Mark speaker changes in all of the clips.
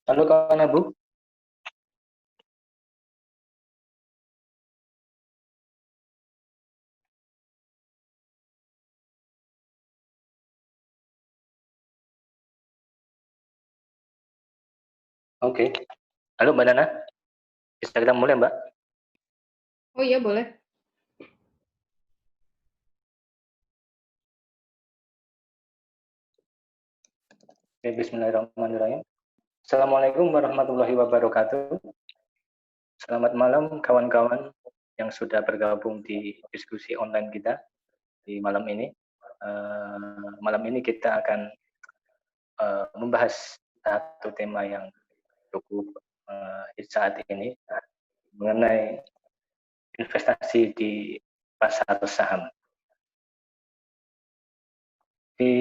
Speaker 1: Halo kawan Abu. Oke. Halo Mbak Nana. Bisa kita mulai Mbak?
Speaker 2: Oh iya boleh.
Speaker 1: Oke, Bismillahirrahmanirrahim. Assalamualaikum warahmatullahi wabarakatuh. Selamat malam kawan-kawan yang sudah bergabung di diskusi online kita di malam ini. Malam ini kita akan membahas satu tema yang cukup saat ini mengenai investasi di pasar saham. Di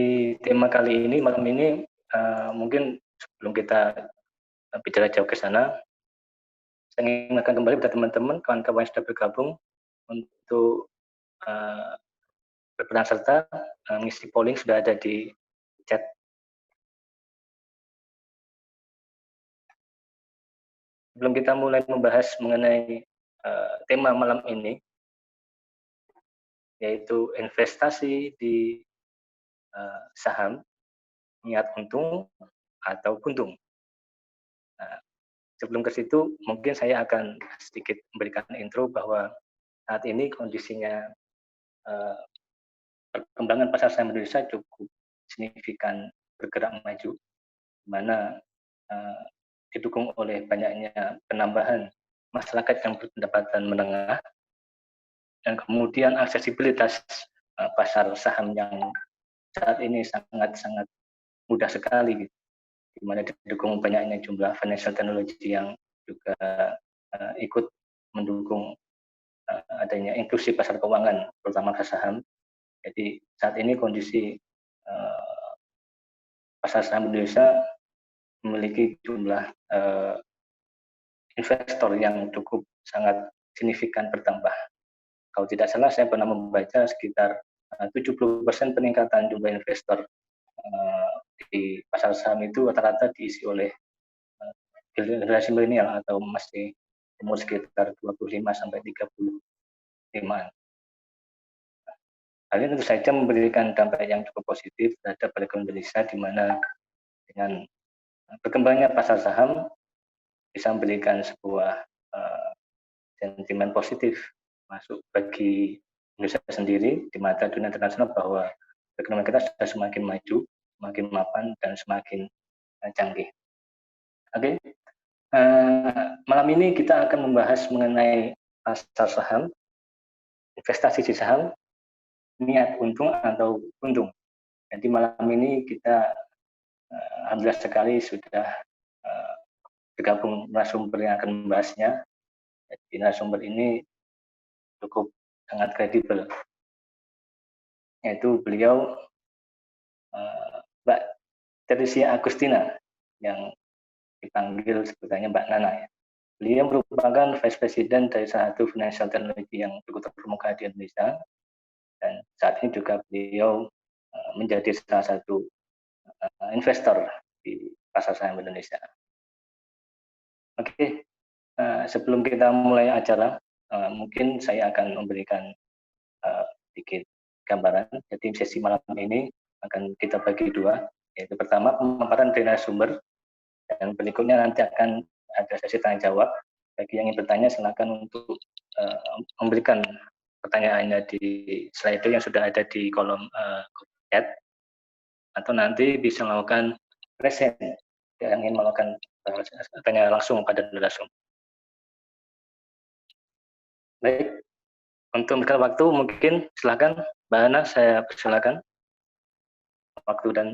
Speaker 1: tema kali ini, malam ini, mungkin sebelum kita bicara jauh ke sana, saya ingin mengingatkan kembali kepada teman-teman, kawan-kawan yang sudah bergabung untuk berperan serta mengisi polling sudah ada di chat. Sebelum kita mulai membahas mengenai tema malam ini, yaitu investasi di saham, niat untung atau buntung. Nah, sebelum ke situ, mungkin saya akan sedikit memberikan intro bahwa saat ini kondisinya perkembangan pasar saham Indonesia cukup signifikan bergerak maju, di mana didukung oleh banyaknya penambahan masyarakat yang berpendapatan menengah dan kemudian aksesibilitas pasar saham yang saat ini sangat-sangat mudah sekali, di mana didukung banyaknya jumlah financial technology yang juga ikut mendukung adanya inklusi pasar keuangan, terutama pasar saham. Jadi saat ini kondisi pasar saham Indonesia memiliki jumlah investor yang cukup sangat signifikan bertambah. Kalau tidak salah, saya pernah membaca sekitar 70% peningkatan jumlah investor di pasar saham itu rata-rata diisi oleh generasi milenial atau masih umur sekitar 25 sampai 35. Hal ini tentu saja memberikan dampak yang cukup positif terhadap perekonomian Indonesia, di mana dengan berkembangnya pasar saham bisa memberikan sebuah sentimen positif masuk bagi Indonesia sendiri di mata dunia internasional, bahwa ekonomi kita sudah semakin maju, semakin mapan, dan semakin canggih. Oke, malam ini kita akan membahas mengenai pasar saham, investasi di saham, niat untung atau untung. Jadi malam ini kita alhamdulillah sekali sudah bergabung narasumber yang akan membahasnya. Jadi narasumber ini cukup sangat kredibel, yaitu beliau Mbak Teresia Agustina, yang dipanggil sebutannya Mbak Nana ya. Beliau merupakan Vice President dari salah satu financial technology yang cukup terkemuka di Indonesia, dan saat ini juga beliau menjadi salah satu investor di pasar saham Indonesia. Oke, sebelum kita mulai acara, mungkin saya akan memberikan sedikit gambaran. Jadi sesi malam ini akan kita bagi dua, yaitu pertama pemaparan dari narasumber, dan berikutnya nanti akan ada sesi tanya jawab. Bagi yang ingin bertanya, silakan untuk memberikan pertanyaannya di slide yang sudah ada di kolom chat, atau nanti bisa melakukan present yang ingin melakukan tanya langsung pada narasumber. Baik, untuk memberikan waktu, mungkin silakan Mbak Ana, saya persilakan waktu dan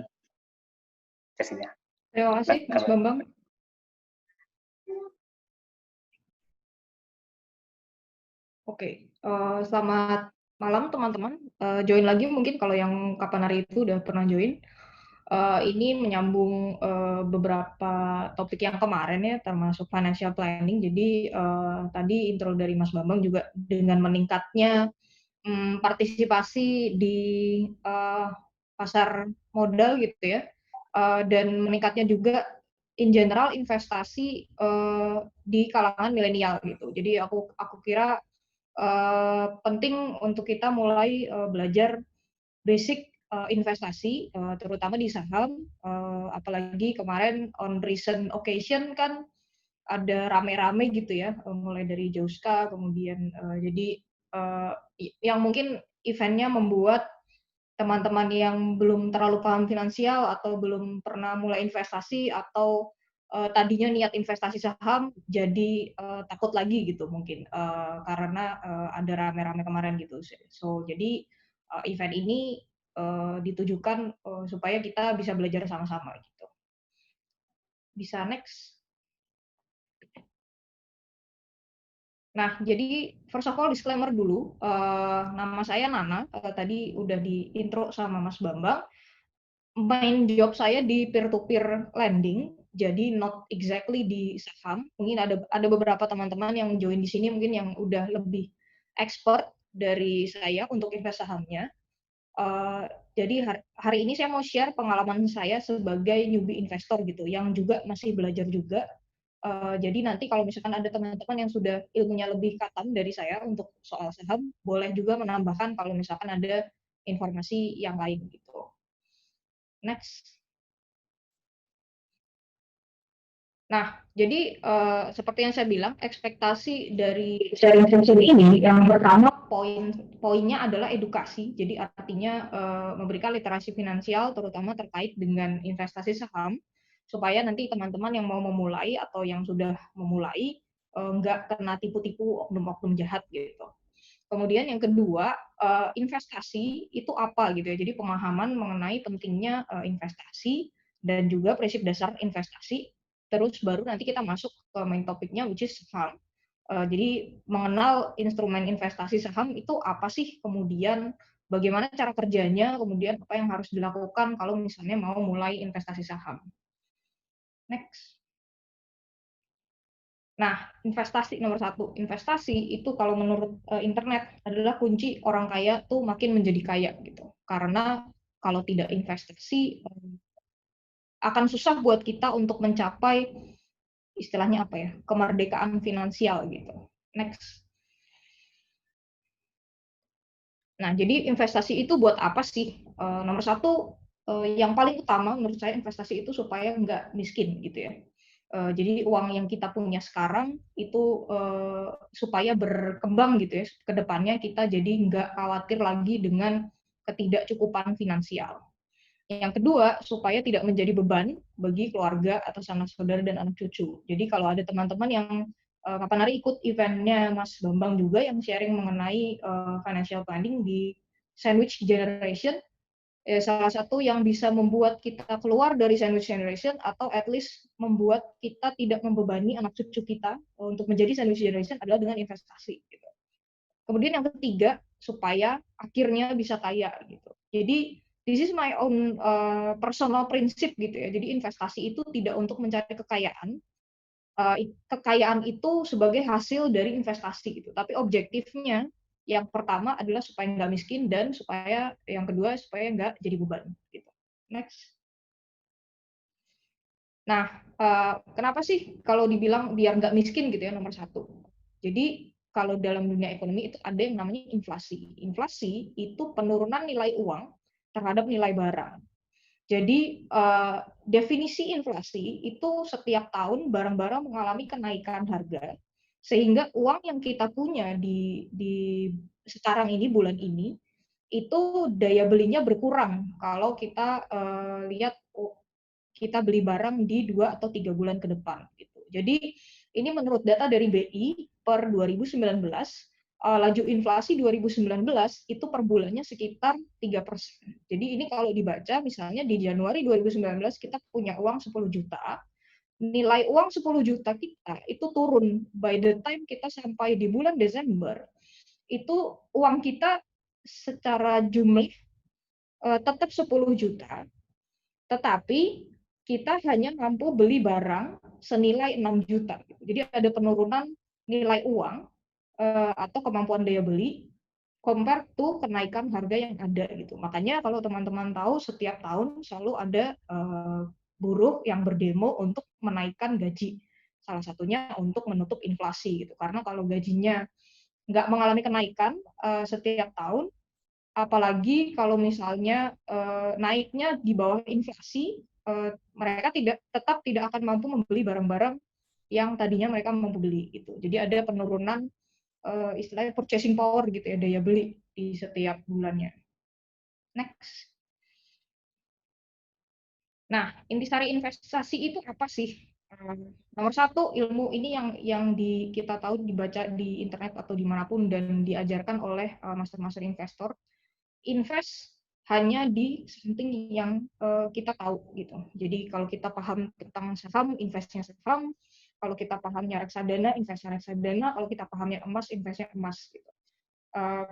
Speaker 1: sesinya.
Speaker 2: Terima kasih Mas Bambang. Oke, selamat malam teman-teman. Join lagi mungkin kalau yang kapan hari itu udah pernah join. Ini menyambung beberapa topik yang kemarin ya, termasuk financial planning. Jadi tadi intro dari Mas Bambang juga dengan meningkatnya partisipasi di pasar modal gitu ya, dan meningkatnya juga in general investasi di kalangan milenial gitu. Jadi aku kira penting untuk kita mulai belajar basic investasi, terutama di saham, apalagi kemarin on recent occasion kan ada rame-rame gitu ya, mulai dari Joska, kemudian jadi yang mungkin eventnya membuat teman-teman yang belum terlalu paham finansial atau belum pernah mulai investasi atau tadinya niat investasi saham jadi takut lagi gitu mungkin karena ada rame-rame kemarin gitu. So jadi event ini ditujukan supaya kita bisa belajar sama-sama gitu. Bisa next. Nah, jadi first of all disclaimer dulu, nama saya Nana, tadi udah di intro sama Mas Bambang. Main job saya di peer-to-peer lending, jadi not exactly di saham. Mungkin ada beberapa teman-teman yang join di sini mungkin yang udah lebih expert dari saya untuk invest sahamnya. Jadi hari ini saya mau share pengalaman saya sebagai newbie investor gitu, yang juga masih belajar juga. Jadi nanti kalau misalkan ada teman-teman yang sudah ilmunya lebih katam dari saya untuk soal saham, boleh juga menambahkan kalau misalkan ada informasi yang lain gitu. Next. Nah, jadi seperti yang saya bilang, ekspektasi dari sharing session ini yang pertama poinnya adalah edukasi. Jadi artinya memberikan literasi finansial terutama terkait dengan investasi saham supaya nanti teman-teman yang mau memulai atau yang sudah memulai nggak kena tipu-tipu oknum-oknum jahat gitu. Kemudian yang kedua, investasi itu apa gitu ya. Jadi pemahaman mengenai pentingnya investasi dan juga prinsip dasar investasi. Terus baru nanti kita masuk ke main topiknya which is saham. Jadi mengenal instrumen investasi saham itu apa sih, kemudian bagaimana cara kerjanya, kemudian apa yang harus dilakukan kalau misalnya mau mulai investasi saham. Next. Nah, investasi nomor satu. Investasi itu kalau menurut internet adalah kunci orang kaya tuh makin menjadi kaya gitu. Karena kalau tidak investasi akan susah buat kita untuk mencapai istilahnya apa ya, kemerdekaan finansial gitu. Next. Nah, jadi investasi itu buat apa sih? Nomor satu, yang paling utama menurut saya investasi itu supaya nggak miskin gitu ya. Jadi uang yang kita punya sekarang itu supaya berkembang gitu ya ke depannya, kita jadi nggak khawatir lagi dengan ketidakcukupan finansial. Yang kedua, supaya tidak menjadi beban bagi keluarga atau sanak saudara dan anak cucu. Jadi kalau ada teman-teman yang kapan hari ikut eventnya Mas Bambang juga yang sharing mengenai financial planning di Sandwich Generation, salah satu yang bisa membuat kita keluar dari sandwich generation atau at least membuat kita tidak membebani anak cucu kita untuk menjadi sandwich generation adalah dengan investasi. Gitu. Kemudian yang ketiga, supaya akhirnya bisa kaya. Gitu. Jadi this is my own personal prinsip gitu ya. Jadi investasi itu tidak untuk mencari kekayaan. Kekayaan itu sebagai hasil dari investasi gitu. Tapi objektifnya yang pertama adalah supaya nggak miskin dan supaya yang kedua supaya nggak jadi beban gitu. Next. Nah, kenapa sih kalau dibilang biar nggak miskin gitu ya nomor satu? Jadi kalau dalam dunia ekonomi itu ada yang namanya inflasi. Inflasi itu penurunan nilai uang terhadap nilai barang. Jadi definisi inflasi itu setiap tahun barang-barang mengalami kenaikan harga sehingga uang yang kita punya di sekarang ini bulan ini itu daya belinya berkurang kalau kita lihat kita beli barang di 2 atau 3 bulan ke depan. Gitu. Jadi ini menurut data dari BI per 2019 laju inflasi 2019 itu per bulannya sekitar 3%. Jadi ini kalau dibaca misalnya di Januari 2019 kita punya uang 10 juta, nilai uang 10 juta kita itu turun by the time kita sampai di bulan Desember, itu uang kita secara jumlah tetap 10 juta, tetapi kita hanya mampu beli barang senilai 6 juta. Jadi ada penurunan nilai uang atau kemampuan daya beli compare to kenaikan harga yang ada gitu. Makanya kalau teman-teman tahu setiap tahun selalu ada buruh yang berdemo untuk menaikkan gaji. Salah satunya untuk menutup inflasi gitu. Karena kalau gajinya nggak mengalami kenaikan setiap tahun, apalagi kalau misalnya naiknya di bawah inflasi, mereka tetap tidak akan mampu membeli barang-barang yang tadinya mereka mampu beli gitu. Jadi ada penurunan istilahnya purchasing power gitu ya, daya beli di setiap bulannya. Next. Nah, intisari investasi itu apa sih? Nomor satu, ilmu ini yang kita tahu dibaca di internet atau dimanapun dan diajarkan oleh master-master investor. Invest hanya di something yang kita tahu gitu. Jadi kalau kita paham tentang saham, investnya saham. Kalau kita pahamnya reksadana, investnya reksadana. Kalau kita pahamnya emas, investnya emas gitu.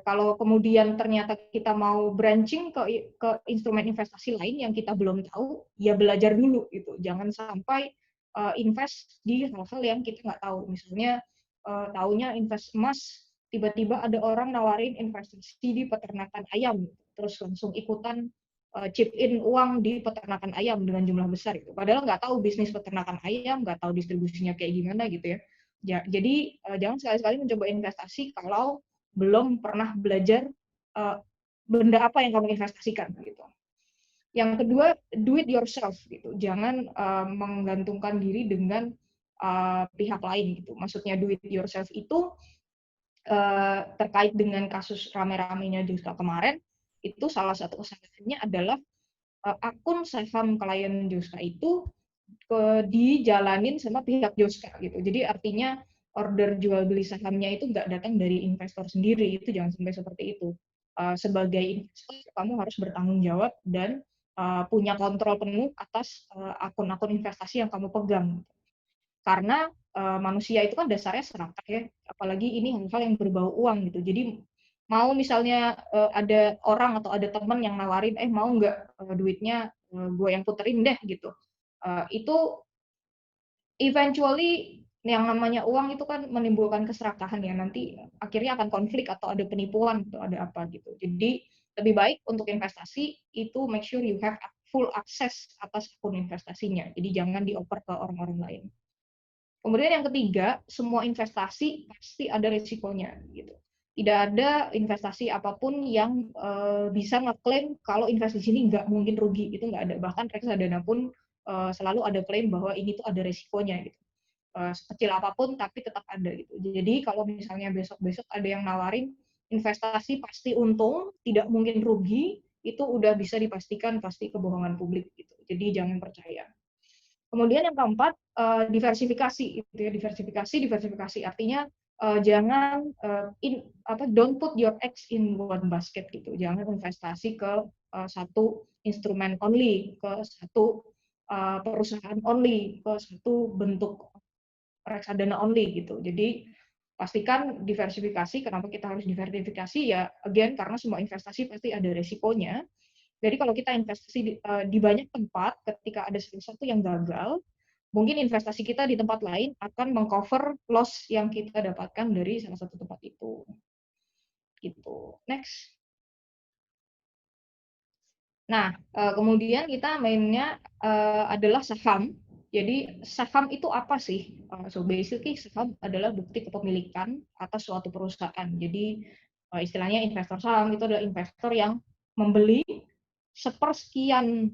Speaker 2: Kalau kemudian ternyata kita mau branching ke instrumen investasi lain yang kita belum tahu, ya belajar dulu gitu. Jangan sampai invest di hal-hal yang kita nggak tahu. Misalnya taunya invest emas, tiba-tiba ada orang nawarin investasi di peternakan ayam, terus langsung ikutan chip in uang di peternakan ayam dengan jumlah besar itu. Padahal nggak tahu bisnis peternakan ayam, nggak tahu distribusinya kayak gimana gitu ya. Jadi jangan sekali-sekali mencoba investasi kalau belum pernah belajar benda apa yang kamu investasikan gitu. Yang kedua, do it yourself gitu. Jangan menggantungkan diri dengan pihak lain gitu. Maksudnya do it yourself itu terkait dengan kasus rame-ramenya Juska kemarin, itu salah satu kesalahannya adalah akun saham klien Juska itu dijalanin sama pihak Joska gitu. Jadi artinya order jual beli sahamnya itu nggak datang dari investor sendiri, itu jangan sampai seperti itu. Sebagai investor kamu harus bertanggung jawab dan punya kontrol penuh atas akun-akun investasi yang kamu pegang. Karena manusia itu kan dasarnya serakah ya, apalagi ini hal-hal yang berbau uang gitu. Jadi mau misalnya ada orang atau ada teman yang nawarin, mau nggak duitnya gue yang puterin deh gitu. Itu eventually yang namanya uang itu kan menimbulkan keserakahan ya, nanti akhirnya akan konflik atau ada penipuan atau ada apa gitu. Jadi lebih baik untuk investasi itu make sure you have full access atas akun investasinya. Jadi jangan dioper ke orang-orang lain. Kemudian yang ketiga, semua investasi pasti ada risikonya gitu. Tidak ada investasi apapun yang bisa ngeklaim kalau investasi ini nggak mungkin rugi, itu nggak ada. Bahkan reksadana pun selalu ada klaim bahwa ini tuh ada risikonya gitu. Sekecil apapun tapi tetap ada gitu. Jadi kalau misalnya besok-besok ada yang nawarin investasi pasti untung, tidak mungkin rugi, itu udah bisa dipastikan pasti kebohongan publik gitu. Jadi jangan percaya. Kemudian yang keempat, diversifikasi gitu ya. Diversifikasi artinya jangan don't put your eggs in one basket gitu. Jangan investasi ke satu instrumen only, ke satu perusahaan only, ke satu bentuk reksadana only gitu. Jadi pastikan diversifikasi. Kenapa kita harus diversifikasi? Ya again karena semua investasi pasti ada resikonya. Jadi kalau kita investasi di banyak tempat, ketika ada sesuatu yang gagal, mungkin investasi kita di tempat lain akan mengcover loss yang kita dapatkan dari salah satu tempat itu. Gitu. Next. Nah, kemudian kita mainnya adalah saham. Jadi saham itu apa sih? So basically saham adalah bukti kepemilikan atas suatu perusahaan. Jadi istilahnya investor saham itu adalah investor yang membeli sepersekian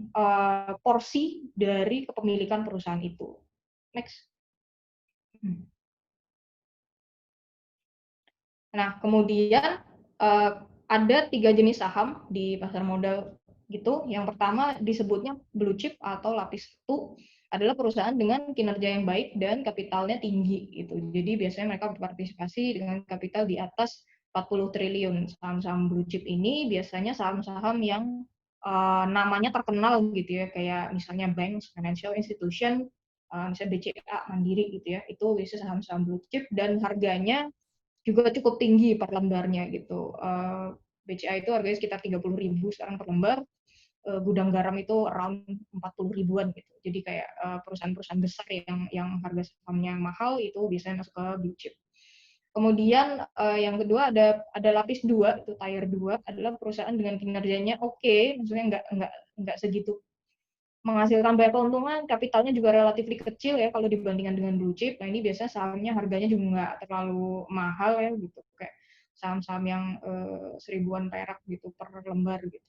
Speaker 2: porsi dari kepemilikan perusahaan itu. Next. Nah, kemudian ada 3 jenis saham di pasar modal gitu. Yang pertama disebutnya blue chip atau lapis 1 adalah perusahaan dengan kinerja yang baik dan kapitalnya tinggi gitu. Jadi biasanya mereka berpartisipasi dengan kapital di atas 40 triliun. Saham-saham blue chip ini biasanya saham-saham yang namanya terkenal gitu ya, kayak misalnya banks, financial institution, misalnya BCA, Mandiri gitu ya. Itu biasanya saham-saham blue chip dan harganya juga cukup tinggi per lembarnya gitu. BCA itu harganya sekitar 30.000 sekarang per lembar. Gudang garam itu around 40 ribuan gitu. Jadi kayak perusahaan-perusahaan besar yang harga sahamnya mahal itu biasanya masuk ke blue chip. Kemudian yang kedua ada lapis 2 itu tier 2 adalah perusahaan dengan kinerjanya oke, maksudnya nggak segitu menghasilkan banyak keuntungan, kapitalnya juga relatif kecil ya kalau dibandingkan dengan blue chip. Nah, ini biasanya sahamnya harganya juga nggak terlalu mahal ya gitu, kayak saham-saham yang seribuan perak gitu per lembar gitu.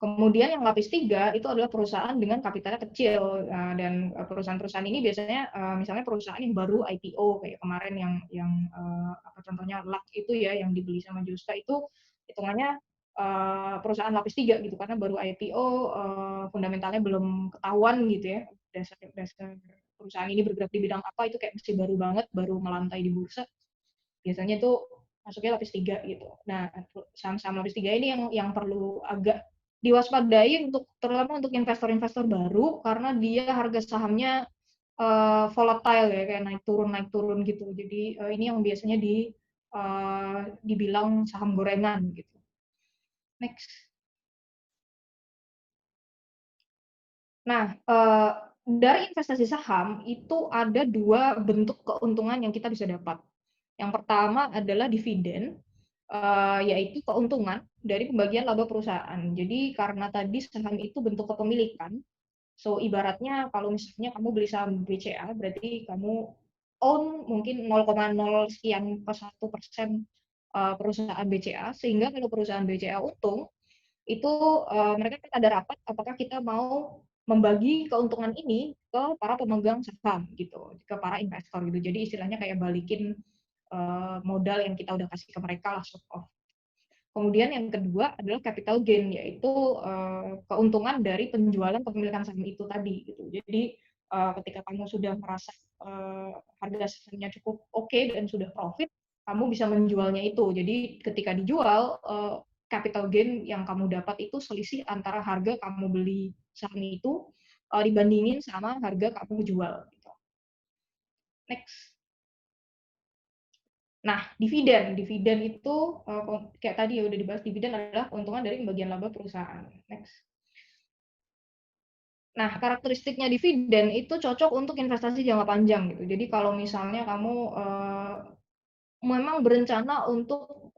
Speaker 2: Kemudian yang lapis 3 itu adalah perusahaan dengan kapitalnya kecil. Nah, dan perusahaan-perusahaan ini biasanya misalnya perusahaan yang baru IPO kayak kemarin yang apa contohnya LAK itu ya yang dibeli sama Justa itu hitungannya perusahaan lapis 3 gitu karena baru IPO, fundamentalnya belum ketahuan gitu ya. Dasar perusahaan ini bergerak di bidang apa itu kayak masih baru banget, baru melantai di bursa. Biasanya itu masuknya lapis 3 gitu. Nah, saham-saham lapis 3 ini yang perlu agak diwaspadai terutama untuk investor-investor baru karena dia harga sahamnya volatile ya kayak naik turun gitu. Jadi ini yang biasanya dibilang saham gorengan gitu. Next. Nah, dari investasi saham itu ada dua bentuk keuntungan yang kita bisa dapat. Yang pertama adalah dividen, yaitu keuntungan dari pembagian laba perusahaan. Jadi karena tadi saham itu bentuk kepemilikan, so ibaratnya kalau misalnya kamu beli saham BCA, berarti kamu own mungkin 0,0 sekian per 1% perusahaan BCA, sehingga kalau perusahaan BCA untung, itu mereka kan ada rapat apakah kita mau membagi keuntungan ini ke para pemegang saham gitu, ke para investor gitu. Jadi istilahnya kayak balikin modal yang kita udah kasih ke mereka lah sort of. Kemudian yang kedua adalah capital gain, yaitu keuntungan dari penjualan kepemilikan saham itu tadi gitu. Jadi ketika kamu sudah merasa harga sahamnya cukup oke dan sudah profit, kamu bisa menjualnya itu. Jadi ketika dijual, capital gain yang kamu dapat itu selisih antara harga kamu beli saham itu dibandingin sama harga kamu jual. Gitu. Next. Nah, dividen itu kayak tadi ya udah dibahas, dividen adalah keuntungan dari pembagian laba perusahaan. Next. Nah, karakteristiknya dividen itu cocok untuk investasi jangka panjang gitu. Jadi kalau misalnya kamu memang berencana untuk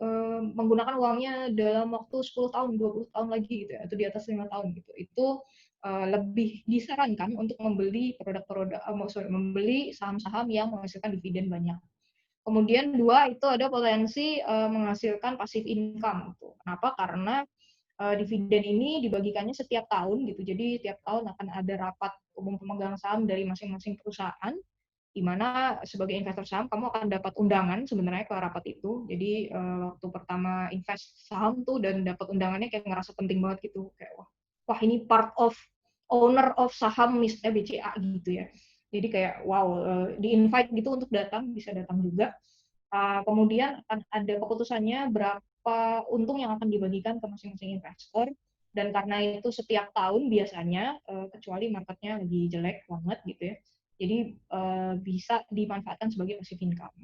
Speaker 2: menggunakan uangnya dalam waktu 10 tahun, 20 tahun lagi gitu ya, atau di atas 5 tahun gitu. Itu lebih disarankan untuk membeli membeli saham-saham yang menghasilkan dividen banyak. Kemudian dua itu ada potensi menghasilkan passive income. Gitu. Kenapa? Karena dividen ini dibagikannya setiap tahun gitu. Jadi tiap tahun akan ada rapat umum pemegang saham dari masing-masing perusahaan, di mana sebagai investor saham kamu akan dapat undangan sebenarnya ke rapat itu. Jadi waktu pertama invest saham tuh dan dapat undangannya kayak ngerasa penting banget gitu. Kayak wah ini part of owner of saham misalnya BCA gitu ya. Jadi kayak wow, di invite gitu untuk datang, bisa datang juga. Kemudian akan ada keputusannya berapa untung yang akan dibagikan ke masing-masing investor. Dan karena itu setiap tahun biasanya, kecuali marketnya lagi jelek banget gitu ya, jadi bisa dimanfaatkan sebagai passive income.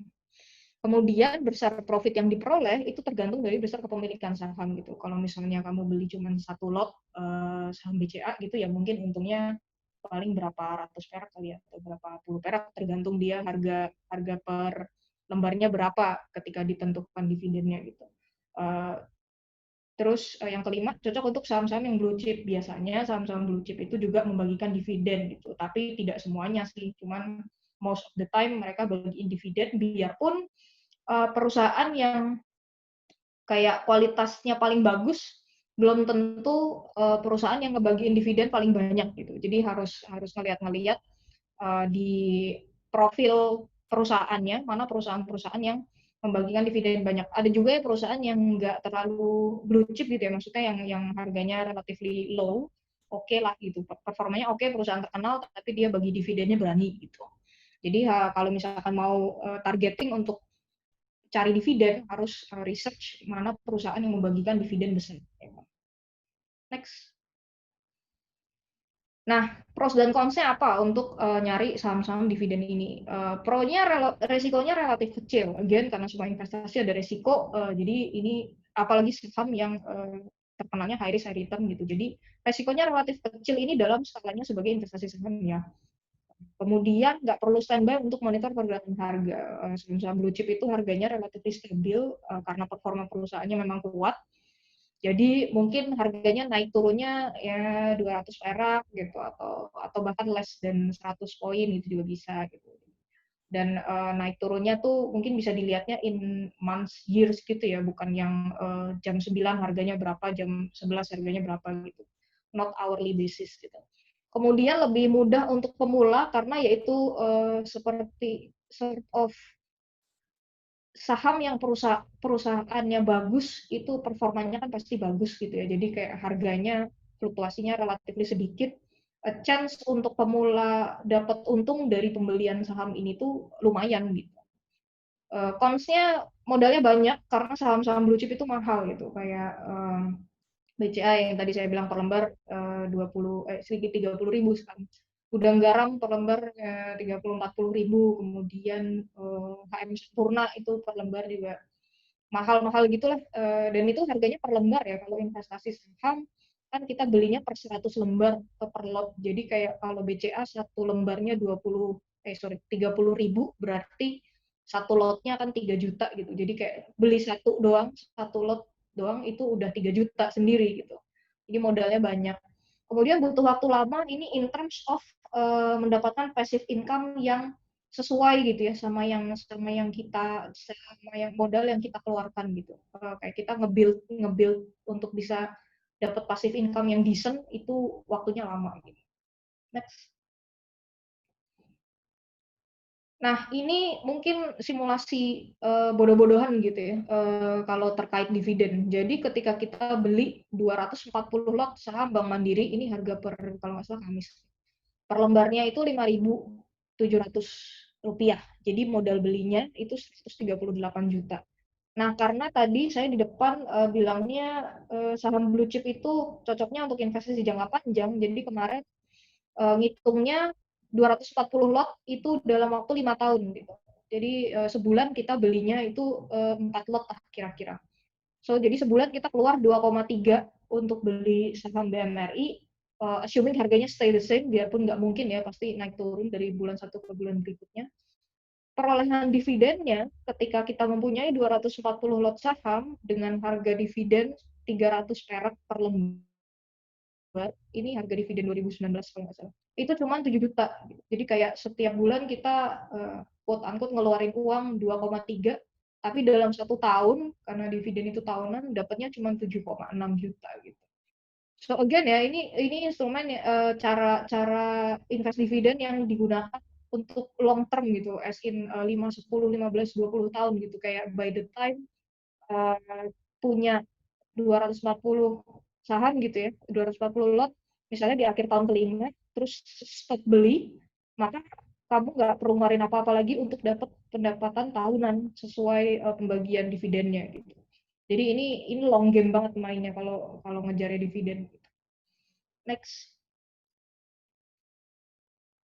Speaker 2: Kemudian besar profit yang diperoleh itu tergantung dari besar kepemilikan saham gitu. Kalau misalnya kamu beli cuma satu lot saham BCA gitu ya mungkin untungnya paling berapa ratus perak kali ya atau berapa puluh perak tergantung dia harga per lembarnya berapa ketika ditentukan dividennya gitu. Terus yang kelima cocok untuk saham-saham yang blue chip. Biasanya saham-saham blue chip itu juga membagikan dividen gitu, tapi tidak semuanya sih. Cuman most of the time mereka bagiin dividen biarpun perusahaan yang kayak kualitasnya paling bagus belum tentu perusahaan yang ngebagiin dividen paling banyak gitu. Jadi harus ngelihat di profil perusahaannya, mana perusahaan-perusahaan yang membagikan dividen banyak. Ada juga ya perusahaan yang nggak terlalu blue chip gitu ya, maksudnya yang harganya relatively low, oke lah gitu. Performanya oke, perusahaan terkenal, tapi dia bagi dividennya berani gitu. Jadi kalau misalkan mau targeting untuk cari dividen, harus research mana perusahaan yang membagikan dividen besar. Next. Nah, pros dan cons-nya apa untuk nyari saham-saham dividen ini? Pro-nya resikonya relatif kecil, again karena semua investasi ada resiko, jadi ini apalagi saham yang terkenalnya high risk high return gitu. Jadi resikonya relatif kecil ini dalam skalanya sebagai investasi saham ya. Kemudian nggak perlu standby untuk monitor pergerakan harga. Saham-saham blue chip itu harganya relatif stabil karena performa perusahaannya memang kuat. Jadi mungkin harganya naik turunnya ya 200 perak gitu, atau bahkan less than 100 poin itu juga bisa gitu. Dan naik turunnya tuh mungkin bisa dilihatnya in months, years gitu ya, bukan yang jam 9 harganya berapa, jam 11 harganya berapa gitu. Not hourly basis gitu. Kemudian lebih mudah untuk pemula karena yaitu seperti sort of saham yang perusahaannya bagus, itu performanya kan pasti bagus gitu ya. Jadi kayak harganya fluktuasinya relatif sedikit, chance untuk pemula dapat untung dari pembelian saham ini tuh lumayan gitu. Cons-nya modalnya banyak karena saham-saham blue chip itu mahal gitu, kayak BCA yang tadi saya bilang per lembar 30 sekarang. Gudang garam per lembar 30-40 ribu, kemudian HM Sempurna itu per lembar juga mahal-mahal gitulah, dan itu harganya per lembar ya. Kalau investasi saham kan kita belinya per 100 lembar per lot. Jadi kayak kalau BCA satu lembarnya 30 ribu, berarti satu lotnya kan 3 juta gitu. Jadi kayak beli satu lot doang itu udah 3 juta sendiri gitu. Jadi modalnya banyak. Kemudian butuh waktu lama ini in terms of mendapatkan passive income yang sesuai gitu ya sama yang modal yang kita keluarkan gitu. Kayak kita nge-build untuk bisa dapat passive income yang decent itu waktunya lama gitu. Next. Nah, ini mungkin simulasi bodoh-bodohan gitu ya, kalau terkait dividen. Jadi ketika kita beli 240 lot saham Bank Mandiri, ini harga kalau nggak salah Kamis, per lembarnya itu Rp5.700. Jadi modal belinya itu 138 juta. Nah, karena tadi saya di depan bilangnya saham blue chip itu cocoknya untuk investasi jangka panjang, jadi kemarin ngitungnya 240 lot itu dalam waktu 5 tahun gitu. Jadi sebulan kita belinya itu 4 lot lah kira-kira. So jadi sebulan kita keluar 2,3 untuk beli saham BMRI, assuming harganya stay the same, biarpun nggak mungkin ya, pasti naik turun dari bulan satu ke bulan berikutnya. Perolehan dividennya ketika kita mempunyai 240 lot saham dengan harga dividen 300 perak per lembar, ini harga dividen 2019 kalau nggak salah, itu cuma 7 juta. Jadi kayak setiap bulan kita quote unquote ngeluarin uang 2,3, tapi dalam 1 tahun karena dividen itu tahunan dapatnya cuma 7,6 juta gitu. So again ya, ini instrumen cara invest dividen yang digunakan untuk long term gitu, as in 5, 10, 15, 20 tahun gitu. Kayak by the time punya 240 saham gitu ya, 240 lot, misalnya di akhir tahun kelima, terus stop beli, maka kamu nggak perlu ngeluarin apa-apa lagi untuk dapat pendapatan tahunan sesuai pembagian dividennya gitu. Jadi ini long game banget mainnya kalau ngejar dividen. Next.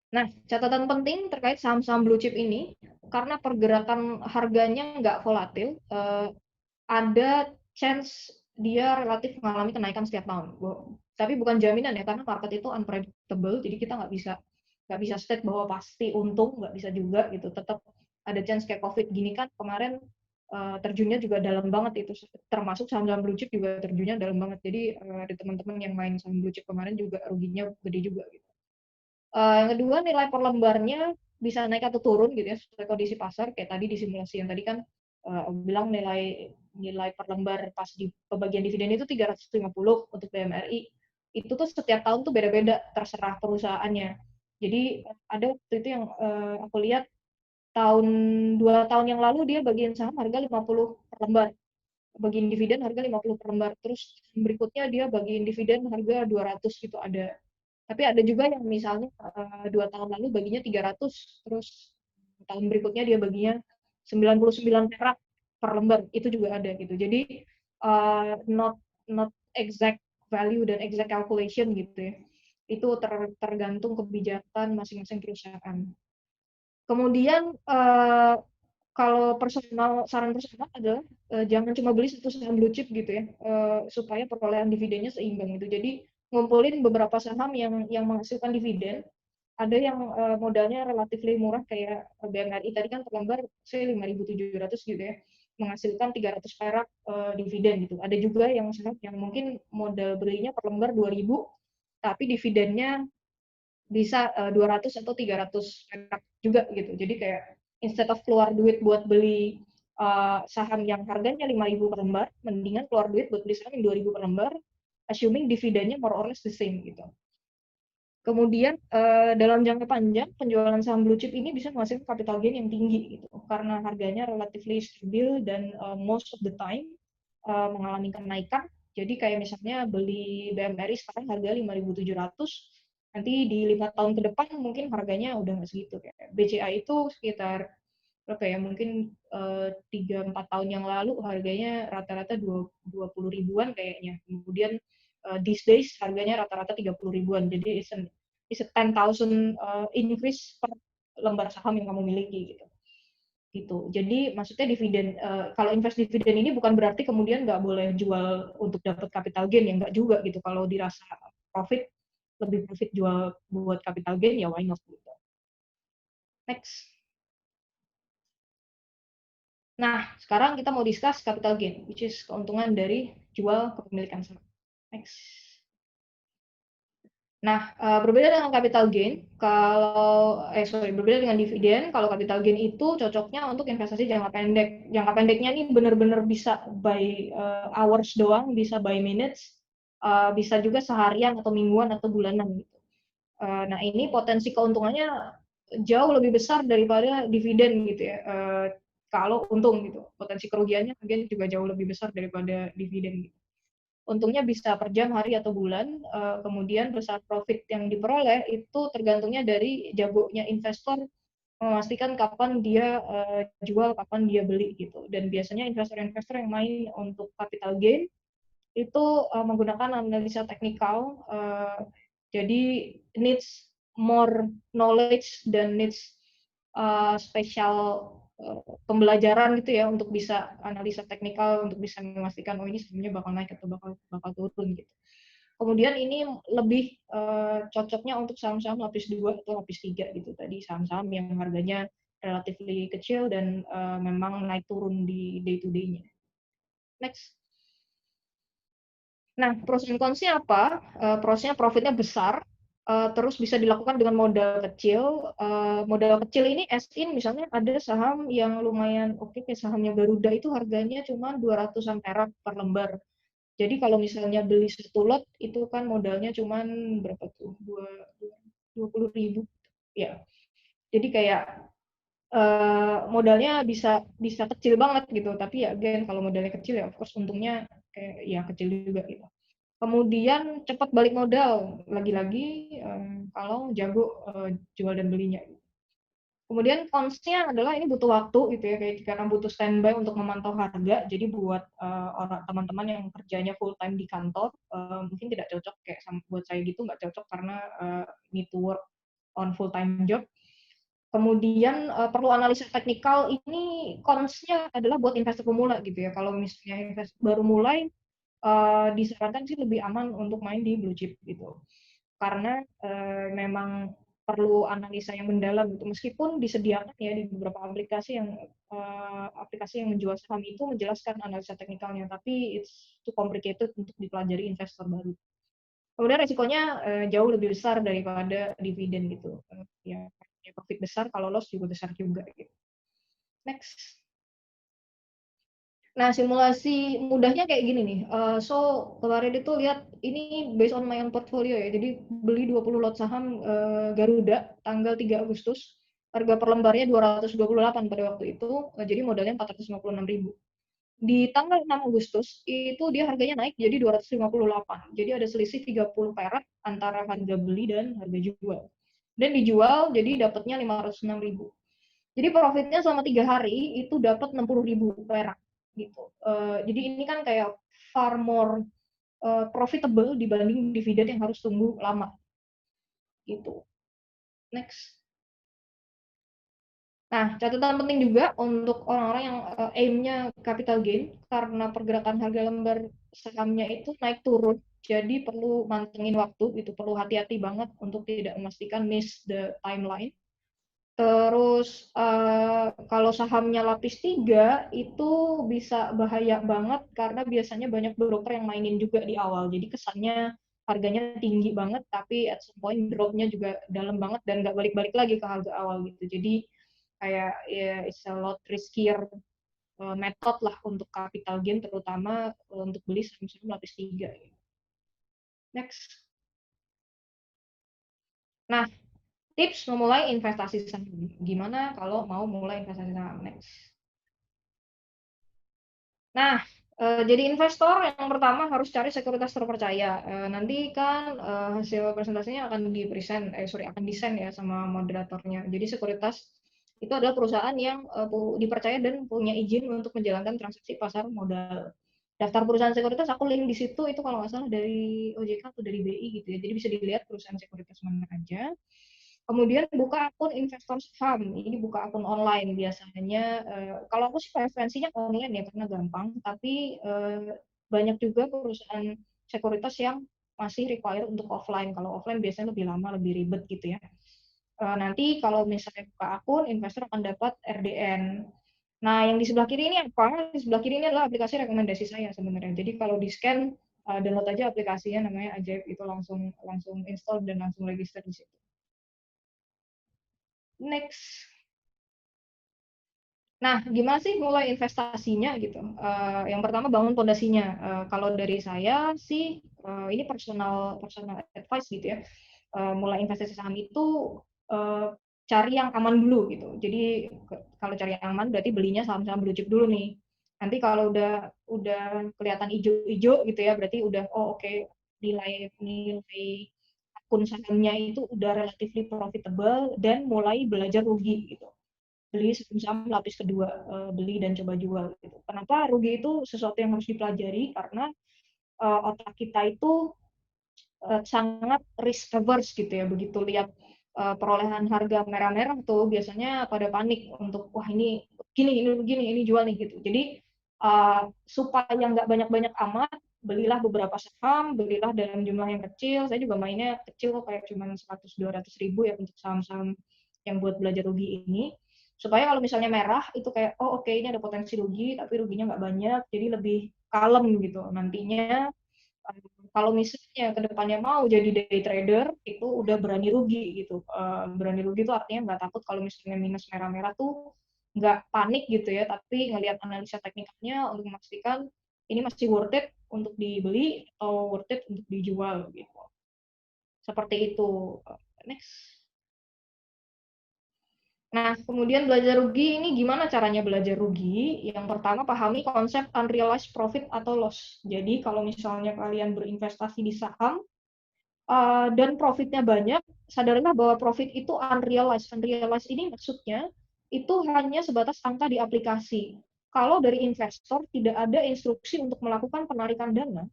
Speaker 2: Nah, catatan penting terkait saham-saham blue chip ini, karena pergerakan harganya nggak volatil, ada chance dia relatif mengalami kenaikan setiap tahun. Tapi bukan jaminan ya, karena market itu unpredictable, jadi kita nggak bisa state bahwa pasti untung, nggak bisa juga gitu. Tetap ada chance kayak COVID gini kan, kemarin terjunnya juga dalam banget itu, termasuk saham-saham blue chip juga terjunnya dalam banget. Jadi ada teman-teman yang main saham blue chip kemarin juga ruginya gede juga gitu. Yang kedua, nilai per lembarnya bisa naik atau turun gitu ya, sesuai kondisi pasar. Kayak tadi di simulasi yang tadi kan bilang nilai per lembar pas di pembagian dividen itu 350 untuk BMRI. Itu tuh setiap tahun tuh beda-beda, terserah perusahaannya. Jadi ada waktu itu yang aku lihat 2 tahun yang lalu dia bagian saham harga 50 per lembar. Bagian dividen harga 50 per lembar. Terus berikutnya dia bagiin dividen harga 200 gitu ada. Tapi ada juga yang misalnya 2 tahun lalu baginya 300, terus tahun berikutnya dia baginya 99 perak per lembar, itu juga ada gitu. Jadi not exact value dan exact calculation gitu ya. Itu tergantung kebijakan masing-masing perusahaan. Kemudian kalau saran personal adalah jangan cuma beli satu saham blue chip gitu ya, supaya perolehan dividennya seimbang gitu. Jadi ngumpulin beberapa saham yang menghasilkan dividen. Ada yang modalnya relatif murah kayak BMRI tadi kan per lembar saya 5.700 gitu ya. menghasilkan 300 perak dividen gitu. Ada juga yang mungkin modal belinya per lembar 2.000, tapi dividennya bisa 200 atau 300 perak juga gitu. Jadi kayak instead of keluar duit buat beli saham yang harganya 5.000 per lembar, mendingan keluar duit buat beli saham yang 2.000 per lembar, assuming dividennya more or less the same gitu. Kemudian dalam jangka panjang penjualan saham blue chip ini bisa menghasilkan capital gain yang tinggi gitu karena harganya relatively stabil dan most of the time mengalami kenaikan. Jadi kayak misalnya beli BMRI sekarang harga 5.700, nanti di 5 tahun ke depan mungkin harganya udah nggak segitu. Kayak BCA itu sekitar berapa ya, mungkin 3-4 tahun yang lalu harganya rata-rata 20 ribuan kayaknya. Kemudian these days harganya rata-rata 30 ribuan. Jadi it's a 10,000 increase per lembar saham yang kamu miliki gitu. Gitu. Jadi maksudnya dividen, kalau invest dividen ini bukan berarti kemudian nggak boleh jual untuk dapat capital gain, ya nggak juga gitu. Kalau dirasa profit, lebih profit jual buat capital gain, ya why not gitu. Next. Nah, sekarang kita mau discuss capital gain, which is keuntungan dari jual kepemilikan saham. Next. Nah, berbeda dengan capital gain, berbeda dengan dividen, kalau capital gain itu cocoknya untuk investasi jangka pendek. Jangka pendeknya ini benar-benar bisa by hours doang, bisa by minutes, bisa juga seharian atau mingguan atau bulanan gitu. Nah, ini potensi keuntungannya jauh lebih besar daripada dividen gitu ya. Kalau untung gitu, potensi kerugiannya mungkin juga jauh lebih besar daripada dividen gitu. Untungnya bisa per jam, hari, atau bulan. Kemudian besar profit yang diperoleh itu tergantungnya dari jagonya investor memastikan kapan dia jual, kapan dia beli gitu. Dan biasanya investor-investor yang main untuk capital gain itu menggunakan analisa teknikal. Jadi needs more knowledge dan needs special pembelajaran gitu ya untuk bisa analisa teknikal, untuk bisa memastikan oh ini sebenarnya bakal naik atau bakal turun gitu. Kemudian ini lebih cocoknya untuk saham-saham lapis 2 atau lapis 3 gitu tadi, saham-saham yang harganya relatively kecil dan memang naik turun di day to day-nya. Next. Nah, pros and cons-nya apa? Pros-nya profitnya besar, terus bisa dilakukan dengan modal kecil. Modal kecil ini as in misalnya ada saham yang lumayan oke, kayak sahamnya Garuda itu harganya cuma 200-an perak per lembar. Jadi kalau misalnya beli 1 lot itu kan modalnya cuma berapa tuh? 20.000 ya. Jadi kayak modalnya bisa kecil banget gitu, tapi ya again kalau modalnya kecil ya of course untungnya kayak ya kecil juga gitu. Kemudian cepat balik modal, lagi-lagi kalau jago jual dan belinya. Kemudian cons-nya adalah ini butuh waktu gitu ya, kayak karena butuh standby untuk memantau harga. Jadi buat orang teman-teman yang kerjanya full time di kantor mungkin tidak cocok, kayak buat saya gitu nggak cocok karena need to work on full time job. Kemudian perlu analisa teknikal, ini cons-nya adalah buat investor pemula gitu ya. Kalau misalnya investor baru mulai, disarankan sih lebih aman untuk main di blue chip gitu. Karena memang perlu analisa yang mendalam gitu. Meskipun disediakan ya di beberapa aplikasi yang menjual saham itu menjelaskan analisa teknikalnya, tapi it's too complicated untuk dipelajari investor baru. Kemudian resikonya jauh lebih besar daripada dividen gitu. Ya profit besar, kalau loss juga besar juga gitu. Next. Nah, simulasi mudahnya kayak gini nih. So, kemarin itu lihat ini based on my own portfolio ya. Jadi beli 20 lot saham Garuda tanggal 3 Agustus. Harga per lembarnya 228 pada waktu itu. Jadi modalnya 456.000. Di tanggal 6 Agustus itu dia harganya naik jadi 258. Jadi ada selisih 30 perak antara harga beli dan harga jual. Dan dijual jadi dapatnya 506.000. Jadi profitnya selama 3 hari itu dapat 60.000 perak gitu. Jadi ini kan kayak far more profitable dibanding dividen yang harus tunggu lama gitu. Next. Nah, catatan penting juga untuk orang-orang yang aim-nya capital gain karena pergerakan harga lembar sahamnya itu naik turun. Jadi perlu mantengin waktu, itu perlu hati-hati banget untuk tidak memastikan miss the timeline. Terus kalau sahamnya lapis 3 itu bisa bahaya banget karena biasanya banyak broker yang mainin juga di awal. Jadi kesannya harganya tinggi banget, tapi at some point drop-nya juga dalam banget dan nggak balik-balik lagi ke harga awal gitu. Jadi kayak ya it's a lot riskier method lah untuk capital gain, terutama untuk beli saham-saham lapis 3. Next. Nah, tips memulai investasi saham. Gimana kalau mau mulai investasi saham? Next. Nah, jadi investor yang pertama harus cari sekuritas terpercaya. Nanti kan hasil presentasinya akan akan desain ya sama moderatornya. Jadi sekuritas itu adalah perusahaan yang dipercaya dan punya izin untuk menjalankan transaksi pasar modal. Daftar perusahaan sekuritas aku link di situ, itu kalau nggak salah dari OJK atau dari BI gitu ya. Jadi bisa dilihat perusahaan sekuritas mana aja. Kemudian buka akun investor saham. Ini buka akun online biasanya. Kalau aku sih preferensinya online ya karena gampang. Tapi banyak juga perusahaan sekuritas yang masih require untuk offline. Kalau offline biasanya lebih lama, lebih ribet gitu ya. Nanti kalau misalnya buka akun, investor akan dapat RDN. Nah, yang di sebelah kiri ini apa? Di sebelah kiri ini adalah aplikasi rekomendasi saya sebenarnya. Jadi kalau di-scan, download aja aplikasinya namanya Ajaib, itu langsung install dan langsung register di situ. Next. Nah, gimana sih mulai investasinya gitu? Yang pertama bangun pondasinya. Kalau dari saya sih ini personal advice gitu ya. Mulai investasi saham itu cari yang aman dulu gitu. Jadi kalau cari yang aman berarti belinya saham-saham blue chip dulu nih. Nanti kalau udah kelihatan hijau-hijau gitu ya, berarti udah oke, nilai akun sahamnya itu udah relatively profitable dan mulai belajar rugi gitu. Beli saham lapis kedua, beli dan coba jual gitu. Kenapa rugi itu sesuatu yang harus dipelajari? Karena otak kita itu sangat risk averse gitu ya. Begitu lihat perolehan harga merah-merah tuh biasanya pada panik untuk wah ini begini, ini jual nih gitu. Jadi supaya nggak banyak-banyak amat, belilah beberapa saham, belilah dalam jumlah yang kecil. Saya juga mainnya kecil kok, kayak cuma 100-200 ribu ya untuk saham-saham yang buat belajar rugi ini. Supaya kalau misalnya merah itu kayak oke, ini ada potensi rugi tapi ruginya nggak banyak, jadi lebih kalem gitu. Nantinya kalau misalnya ke depannya mau jadi day trader, itu udah berani rugi gitu. Berani rugi itu artinya nggak takut kalau misalnya minus merah-merah tuh nggak panik gitu ya, tapi ngelihat analisa teknikalnya untuk memastikan ini masih worth it untuk dibeli atau worth it untuk dijual gitu. Seperti itu. Next. Nah, kemudian belajar rugi ini gimana caranya belajar rugi? Yang pertama, pahami konsep unrealized profit atau loss. Jadi, kalau misalnya kalian berinvestasi di saham, dan profitnya banyak, sadarilah bahwa profit itu unrealized. Unrealized ini maksudnya itu hanya sebatas angka di aplikasi. Kalau dari investor tidak ada instruksi untuk melakukan penarikan dana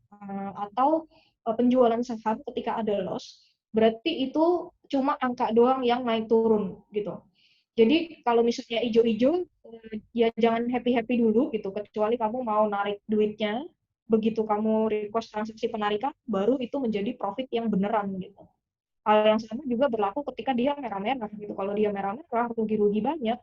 Speaker 2: atau penjualan saham ketika ada loss, berarti itu cuma angka doang yang naik turun gitu. Jadi kalau misalnya hijau-hijau, ya jangan happy-happy dulu gitu, kecuali kamu mau narik duitnya, begitu kamu request transaksi penarikan, baru itu menjadi profit yang beneran gitu. Hal yang sama juga berlaku ketika dia merah-merah gitu. Kalau dia merah-merah, rugi-rugi banyak,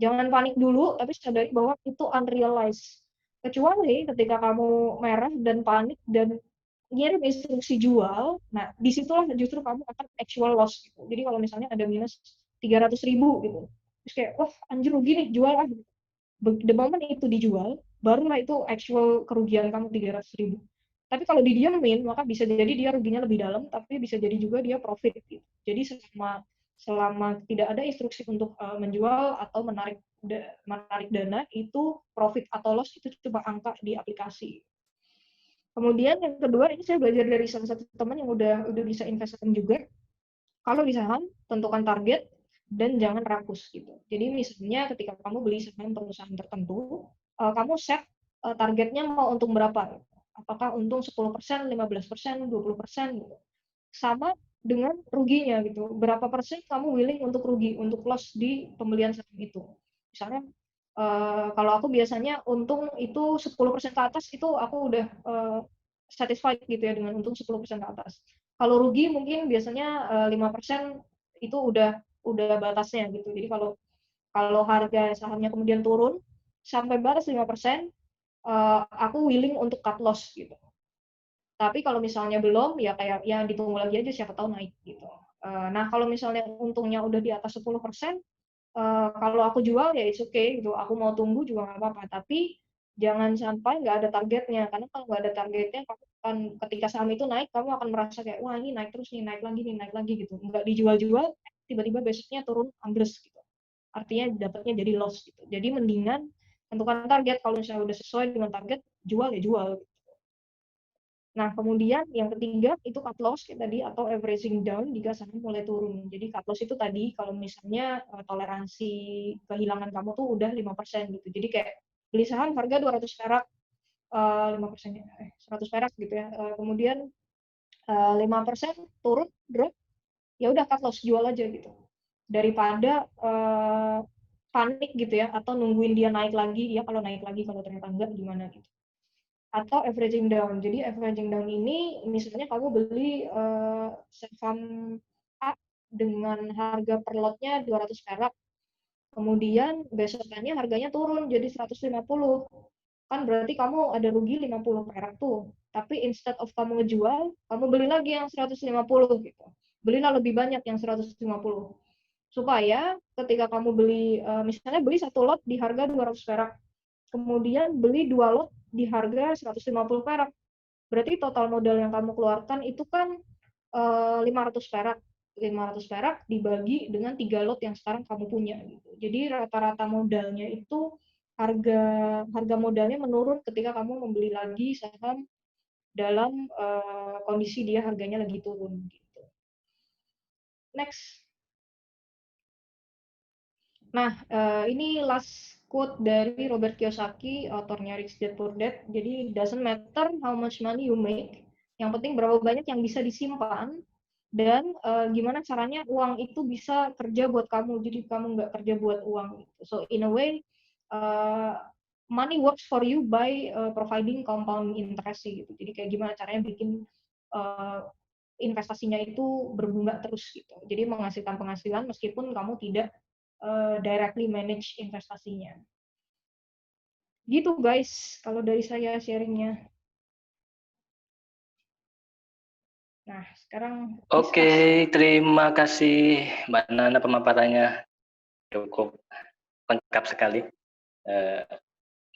Speaker 2: jangan panik dulu, tapi sadari bahwa itu unrealized. Kecuali ketika kamu merah dan panik dan ngirim instruksi jual, nah disitulah justru kamu akan actual loss gitu. Jadi kalau misalnya ada minus 300.000 gitu, terus kayak wah anjir rugi nih, jual lah. The moment itu dijual, barulah itu actual kerugian kamu 300.000. Tapi kalau didiamin, maka bisa jadi dia ruginya lebih dalam, tapi bisa jadi juga dia profit gitu. Jadi selama tidak ada instruksi untuk menjual atau menarik dana, itu profit atau loss itu cuma angka di aplikasi. Kemudian yang kedua, ini saya belajar dari salah satu teman yang udah bisa investasi juga. Kalau di saham, tentukan target dan jangan rakus gitu. Jadi misalnya ketika kamu beli saham perusahaan tertentu, kamu set targetnya mau untung berapa? Apakah untung 10%, 15%, 20% gitu. Sama dengan ruginya gitu. Berapa persen kamu willing untuk rugi, untuk loss di pembelian saham itu. Misalnya kalau aku biasanya untung itu 10% ke atas itu aku udah satisfied gitu ya dengan untung 10% ke atas. Kalau rugi mungkin biasanya 5% itu udah udah batasnya gitu. Jadi kalau harga sahamnya kemudian turun sampai batas 5%, aku willing untuk cut loss gitu. Tapi kalau misalnya belum, ya kayak ya ditunggu lagi aja, siapa tahu naik gitu. Nah, kalau misalnya untungnya udah di atas 10%, kalau aku jual ya it's okay gitu. Aku mau tunggu juga nggak apa-apa. Tapi jangan sampai nggak ada targetnya. Karena kalau nggak ada targetnya, kamu akan ketika saham itu naik, kamu akan merasa kayak wah ini naik terus nih, naik lagi gitu. Nggak dijual-jual, tiba-tiba besoknya turun ambles gitu. Artinya dapatnya jadi loss gitu. Jadi mendingan tentukan target. Kalau misalnya udah sesuai dengan target, jual ya jual. Nah, kemudian yang ketiga itu cut loss kayak tadi, atau averaging down jika saham mulai turun. Jadi cut loss itu tadi kalau misalnya toleransi kehilangan kamu tuh udah 5% gitu. Jadi kayak beli saham harga 200 perak, 5% 100 perak gitu ya. Kemudian 5% turun, drop, ya udah cut loss, jual aja gitu. Daripada panik gitu ya, atau nungguin dia naik lagi, ya kalau naik lagi, kalau ternyata enggak gimana gitu. Atau averaging down. Jadi averaging down ini misalnya kamu beli saham A dengan harga per lotnya 200 perak, kemudian besokannya harganya turun jadi 150. Kan berarti kamu ada rugi 50 perak tuh. Tapi instead of kamu ngejual, kamu beli lagi yang 150 gitu. Belilah lebih banyak yang 150. Supaya ketika kamu beli, misalnya beli satu lot di harga 200 perak, kemudian beli 2 lot di harga 150 perak. Berarti total modal yang kamu keluarkan itu kan 500 perak. 500 perak dibagi dengan 3 lot yang sekarang kamu punya gitu. Jadi rata-rata modalnya itu harga harga modalnya menurun ketika kamu membeli lagi saham dalam kondisi dia harganya lagi turun gitu. Next. Nah, ini last quote dari Robert Kiyosaki, autornya Rich Dad Poor Dad. Jadi, doesn't matter how much money you make, yang penting berapa banyak yang bisa disimpan, dan gimana caranya uang itu bisa kerja buat kamu, jadi kamu nggak kerja buat uang. So, in a way, money works for you by providing compound interest gitu. Jadi, kayak gimana caranya bikin investasinya itu berbunga terus gitu. Jadi, menghasilkan penghasilan meskipun kamu tidak directly manage investasinya. Gitu guys, kalau dari saya sharingnya. Nah, sekarang
Speaker 1: Oke, terima kasih Mbak Nana, pemaparannya cukup lengkap sekali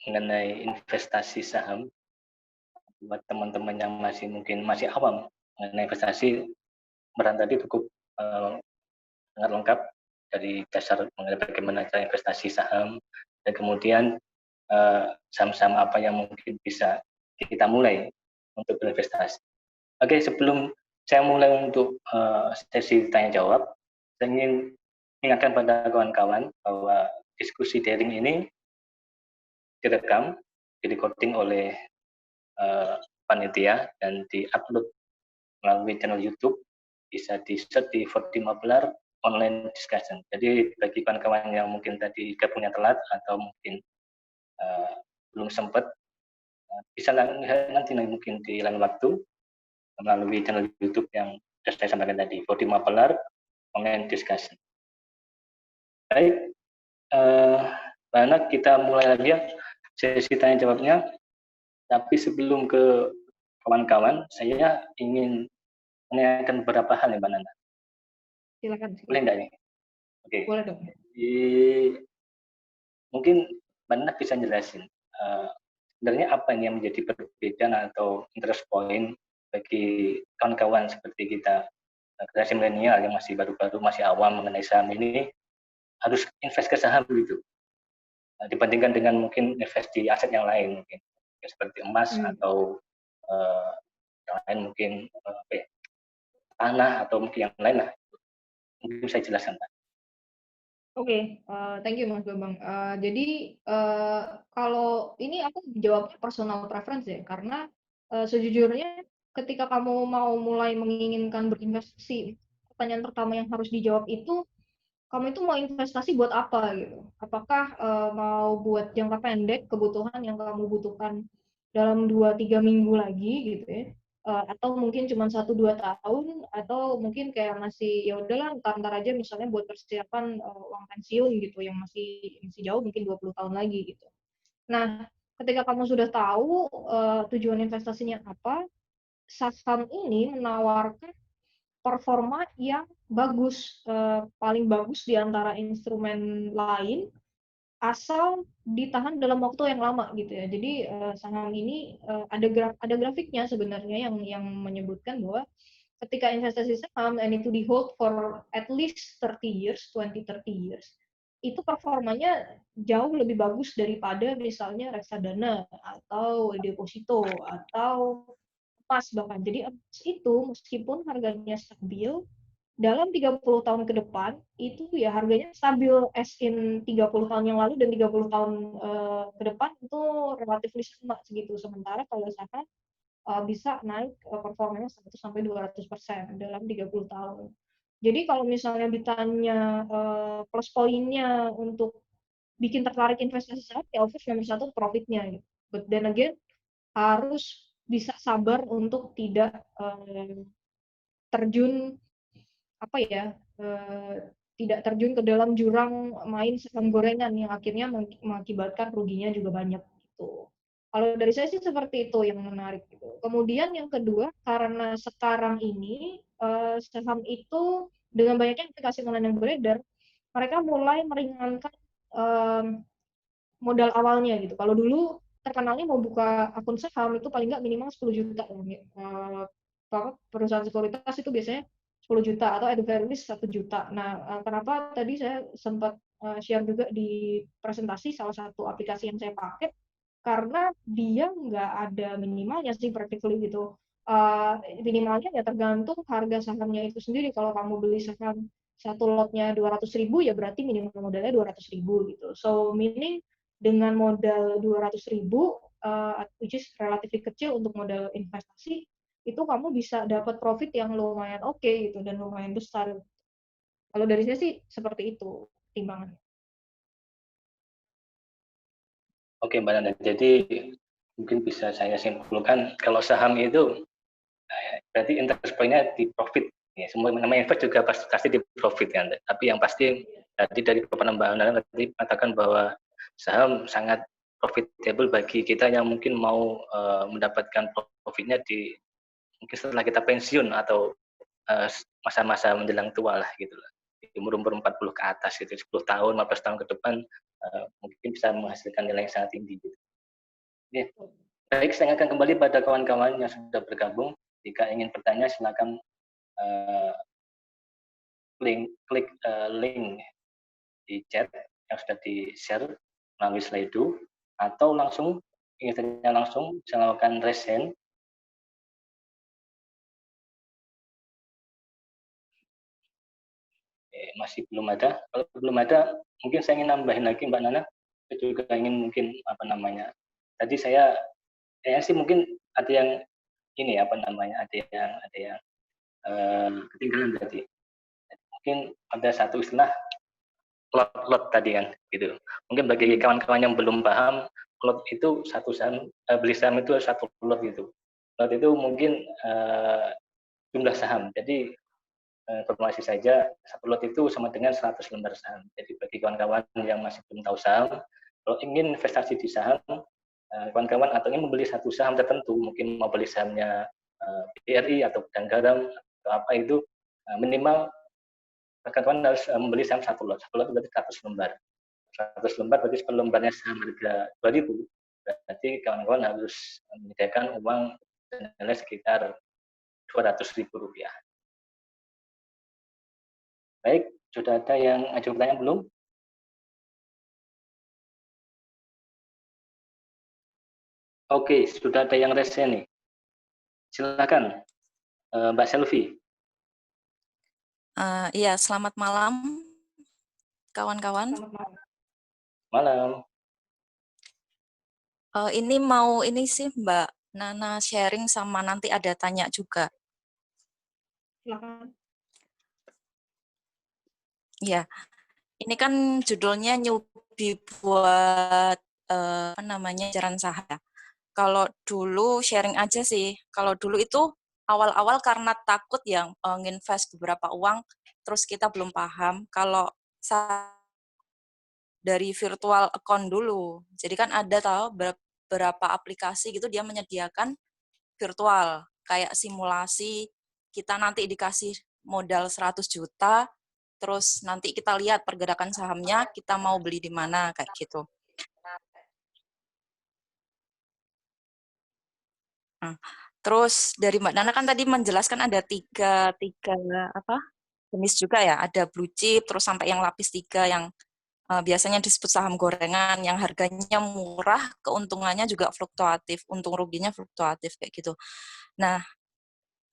Speaker 1: mengenai investasi saham. Buat teman-teman yang mungkin masih awam mengenai investasi, Mbak tadi cukup sangat lengkap dari dasar mengenai bagaimana cara investasi saham, dan kemudian saham-saham apa yang mungkin bisa kita mulai untuk berinvestasi. Oke, sebelum saya mulai untuk sesi tanya jawab, saya ingin ingatkan pada kawan-kawan bahwa diskusi daring ini direkam, di-recording oleh panitia dan di-upload melalui channel YouTube, bisa di-search di Fortimapelar online discussion. Jadi bagi kawan-kawan yang mungkin tadi gabungnya telat atau mungkin belum sempat, bisa nanti mungkin di lain waktu melalui channel YouTube yang sudah saya sampaikan tadi, Fortimapelar online discussion. Baik, Mbak Ana, kita mulai lagi ya sesi tanya jawabnya. Tapi sebelum ke kawan-kawan, saya ingin menanyakan beberapa hal ya Mbak Nana.
Speaker 2: Silakan.
Speaker 1: Boleh nggak nih? Oke.
Speaker 2: Boleh dong.
Speaker 1: Mungkin Mbak Nana bisa jelasin sebenarnya apa yang menjadi perbedaan atau interest point bagi kawan-kawan seperti kita, generasi milenial yang masih baru-baru, masih awam mengenai saham ini, harus invest ke saham gitu, dibandingkan dengan mungkin invest di aset yang lain, mungkin seperti emas atau yang lain, mungkin tanah atau mungkin yang lain lah. Mungkin saya jelaskan, Pak.
Speaker 2: Oke, thank you Mas Bambang. Jadi kalau ini aku jawabnya personal preference ya, karena sejujurnya ketika kamu mau mulai menginginkan berinvestasi, pertanyaan pertama yang harus dijawab itu, kamu itu mau investasi buat apa gitu? Apakah mau buat jangka pendek, kebutuhan yang kamu butuhkan dalam 2-3 minggu lagi gitu ya? atau mungkin cuma 1-2 tahun, atau mungkin kayak masih ya udahlah ntar aja misalnya buat persiapan uang pensiun gitu yang masih jauh mungkin 20 tahun lagi gitu. Nah, ketika kamu sudah tahu tujuan investasinya apa, saham ini menawarkan performa yang bagus, paling bagus di antara instrumen lain, asal ditahan dalam waktu yang lama gitu ya. Jadi saham ini ada grafiknya sebenarnya yang menyebutkan bahwa ketika investasi saham and itu di hold for at least 30 years, 20-30 years, itu performanya jauh lebih bagus daripada misalnya reksadana atau deposito atau emas bahkan. Jadi emas itu meskipun harganya stabil, dalam 30 tahun ke depan itu ya harganya stabil as in 30 tahun yang lalu dan 30 tahun ke depan itu relatif sama segitu. Sementara kalau saham bisa naik performanya 100-200% dalam 30 tahun. Jadi kalau misalnya ditanya plus poinnya untuk bikin tertarik investasi saham, ya of course nomor satu profitnya gitu. But then again harus bisa sabar untuk tidak terjun apa ya tidak terjun ke dalam jurang main saham gorengan yang akhirnya mengakibatkan ruginya juga banyak gitu. Kalau dari saya sih seperti itu yang menarik gitu. Kemudian yang kedua, karena sekarang ini saham itu dengan banyaknya aplikasi online yang beredar, mereka mulai meringankan modal awalnya gitu. Kalau dulu terkenalnya mau buka akun saham itu paling nggak minimal 10 juta. Perusahaan sekuritas itu biasanya 10 juta atau at the very least 1 juta. Nah, kenapa tadi saya sempat share juga di presentasi salah satu aplikasi yang saya pakai, karena dia nggak ada minimalnya sih practically gitu. Minimalnya ya tergantung harga sahamnya itu sendiri. Kalau kamu beli saham satu lotnya 200.000 ya berarti minimal modalnya 200.000 gitu. So meaning dengan modal 200.000 which is relatif kecil untuk modal investasi, itu kamu bisa dapat profit yang lumayan oke gitu dan lumayan besar. Kalau dari saya sih seperti itu timbangannya.
Speaker 1: Oke, Mbak Nana. Jadi mungkin bisa saya simpulkan kalau saham itu berarti interest point-nya di profit. Ya, semua namanya invest juga pasti di profit kan. Tapi yang pasti tadi dari penambahan tadi mengatakan bahwa saham sangat profitable bagi kita yang mungkin mau mendapatkan profitnya di mungkin setelah kita pensiun atau masa-masa menjelang tua lah gitu lah. Di umur 40 ke atas gitu, 10 tahun, 15 tahun ke depan mungkin bisa menghasilkan nilai yang sangat tinggi gitu. Ya. Baik, saya akan kembali pada kawan-kawan yang sudah bergabung. Jika ingin bertanya silakan klik link di chat yang sudah di-share melalui Slido atau langsung ingin tanya langsung bisa melakukan raise hand. Masih belum ada. Kalau belum ada, mungkin saya ingin nambahin lagi Mbak Nana. Saya juga ingin mungkin apa namanya. Tadi saya kayaknya sih mungkin ada yang ini apa namanya, ada yang ketinggalan tadi. Mungkin ada satu istilah lot tadi kan gitu. Mungkin bagi kawan-kawan yang belum paham, lot itu satu saham, beli saham itu satu lot gitu. Lot itu mungkin jumlah saham. Jadi informasi saja, satu lot itu sama dengan 100 lembar saham. Jadi bagi kawan-kawan yang masih belum tahu saham, kalau ingin investasi di saham, kawan-kawan atau ingin membeli satu saham tertentu, mungkin mau beli sahamnya BRI atau Gudang Garam atau apa itu, minimal kawan-kawan harus membeli saham satu lot. Satu lot berarti 100 lembar. 100 lembar berarti per lembarnya saham harga 2.000. Berarti kawan-kawan harus menyediakan uang senilai sekitar Rp200.000. Baik, sudah ada yang ajukan pertanyaan belum? Oke, sudah ada yang raise nih. Silakan, Mbak Selvi.
Speaker 3: Iya, selamat malam, kawan-kawan.
Speaker 2: Selamat malam.
Speaker 1: Malam.
Speaker 3: Ini mau ini sih Mbak Nana sharing sama nanti ada tanya juga.
Speaker 2: Silakan.
Speaker 3: Ya, ini kan judulnya newbie buat apa namanya pelajaran saham. Kalau dulu sharing aja sih. Kalau dulu itu awal-awal karena takut ya nginvest beberapa uang, terus kita belum paham. Kalau dari virtual account dulu. Jadi kan ada tahu beberapa aplikasi gitu dia menyediakan virtual kayak simulasi kita nanti dikasih modal 100 juta terus nanti kita lihat pergerakan sahamnya kita mau beli di mana kayak gitu. Nah, terus dari Mbak Nana kan tadi menjelaskan ada tiga apa jenis juga ya, ada blue chip terus sampai yang lapis 3 yang biasanya disebut saham gorengan yang harganya murah, keuntungannya juga fluktuatif, untung ruginya fluktuatif kayak gitu. Nah,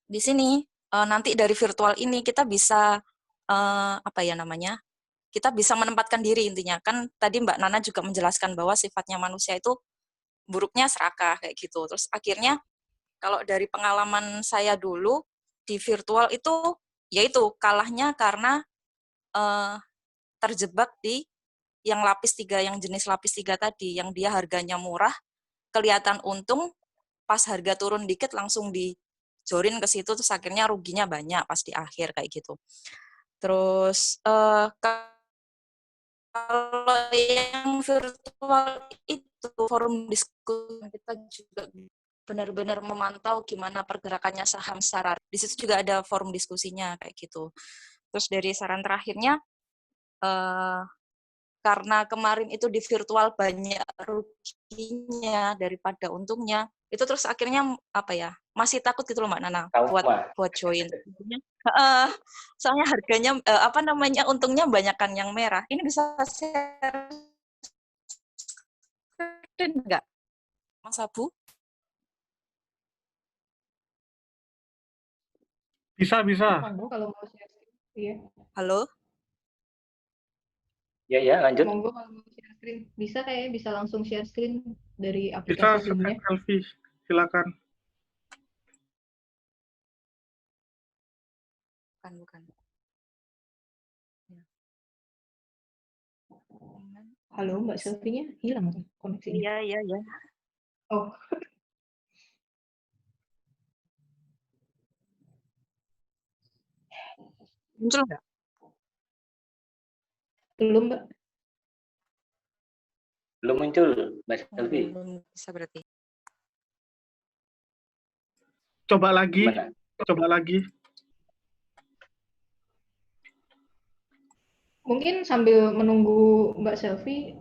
Speaker 3: di sini nanti dari virtual ini kita bisa apa ya namanya? Kita bisa menempatkan diri intinya. Kan tadi Mbak Nana juga menjelaskan bahwa sifatnya manusia itu buruknya serakah kayak gitu. Terus akhirnya kalau dari pengalaman saya dulu di virtual itu yaitu kalahnya karena terjebak di yang lapis 3, yang jenis lapis 3 tadi, yang dia harganya murah, kelihatan untung, pas harga turun dikit langsung dijorin ke situ, terus akhirnya ruginya banyak pas di akhir kayak gitu. Terus kalau yang virtual itu forum diskusi kita juga benar-benar memantau gimana pergerakannya saham secara di situ juga ada forum diskusinya kayak gitu. Terus dari saran terakhirnya karena kemarin itu di virtual banyak ruginya daripada untungnya, itu terus akhirnya apa ya, masih takut gitu loh Mbak Nana buat join. Soalnya harganya apa namanya untungnya banyakan yang merah. Ini bisa share nggak, Mas Abu?
Speaker 4: Bisa.
Speaker 2: Monggo kalau mau share screen. Iya.
Speaker 3: Halo?
Speaker 1: Ya, lanjut.
Speaker 2: Monggo kalau mau share screen. Bisa kayaknya bisa langsung share screen dari
Speaker 4: Bisa
Speaker 2: aplikasi Zoom-nya.
Speaker 4: selfie, silakan.
Speaker 3: Bukan. Ya.
Speaker 2: Halo, Mbak Selfie-nya hilang tuh koneksinya.
Speaker 3: Iya.
Speaker 2: Oh,
Speaker 3: Muncul nggak?
Speaker 2: belum, Mbak.
Speaker 1: Belum muncul, Mbak Selvi.
Speaker 3: Belum bisa berarti.
Speaker 4: Coba lagi.
Speaker 1: Gimana?
Speaker 4: Coba lagi.
Speaker 2: Mungkin sambil menunggu Mbak Selfie,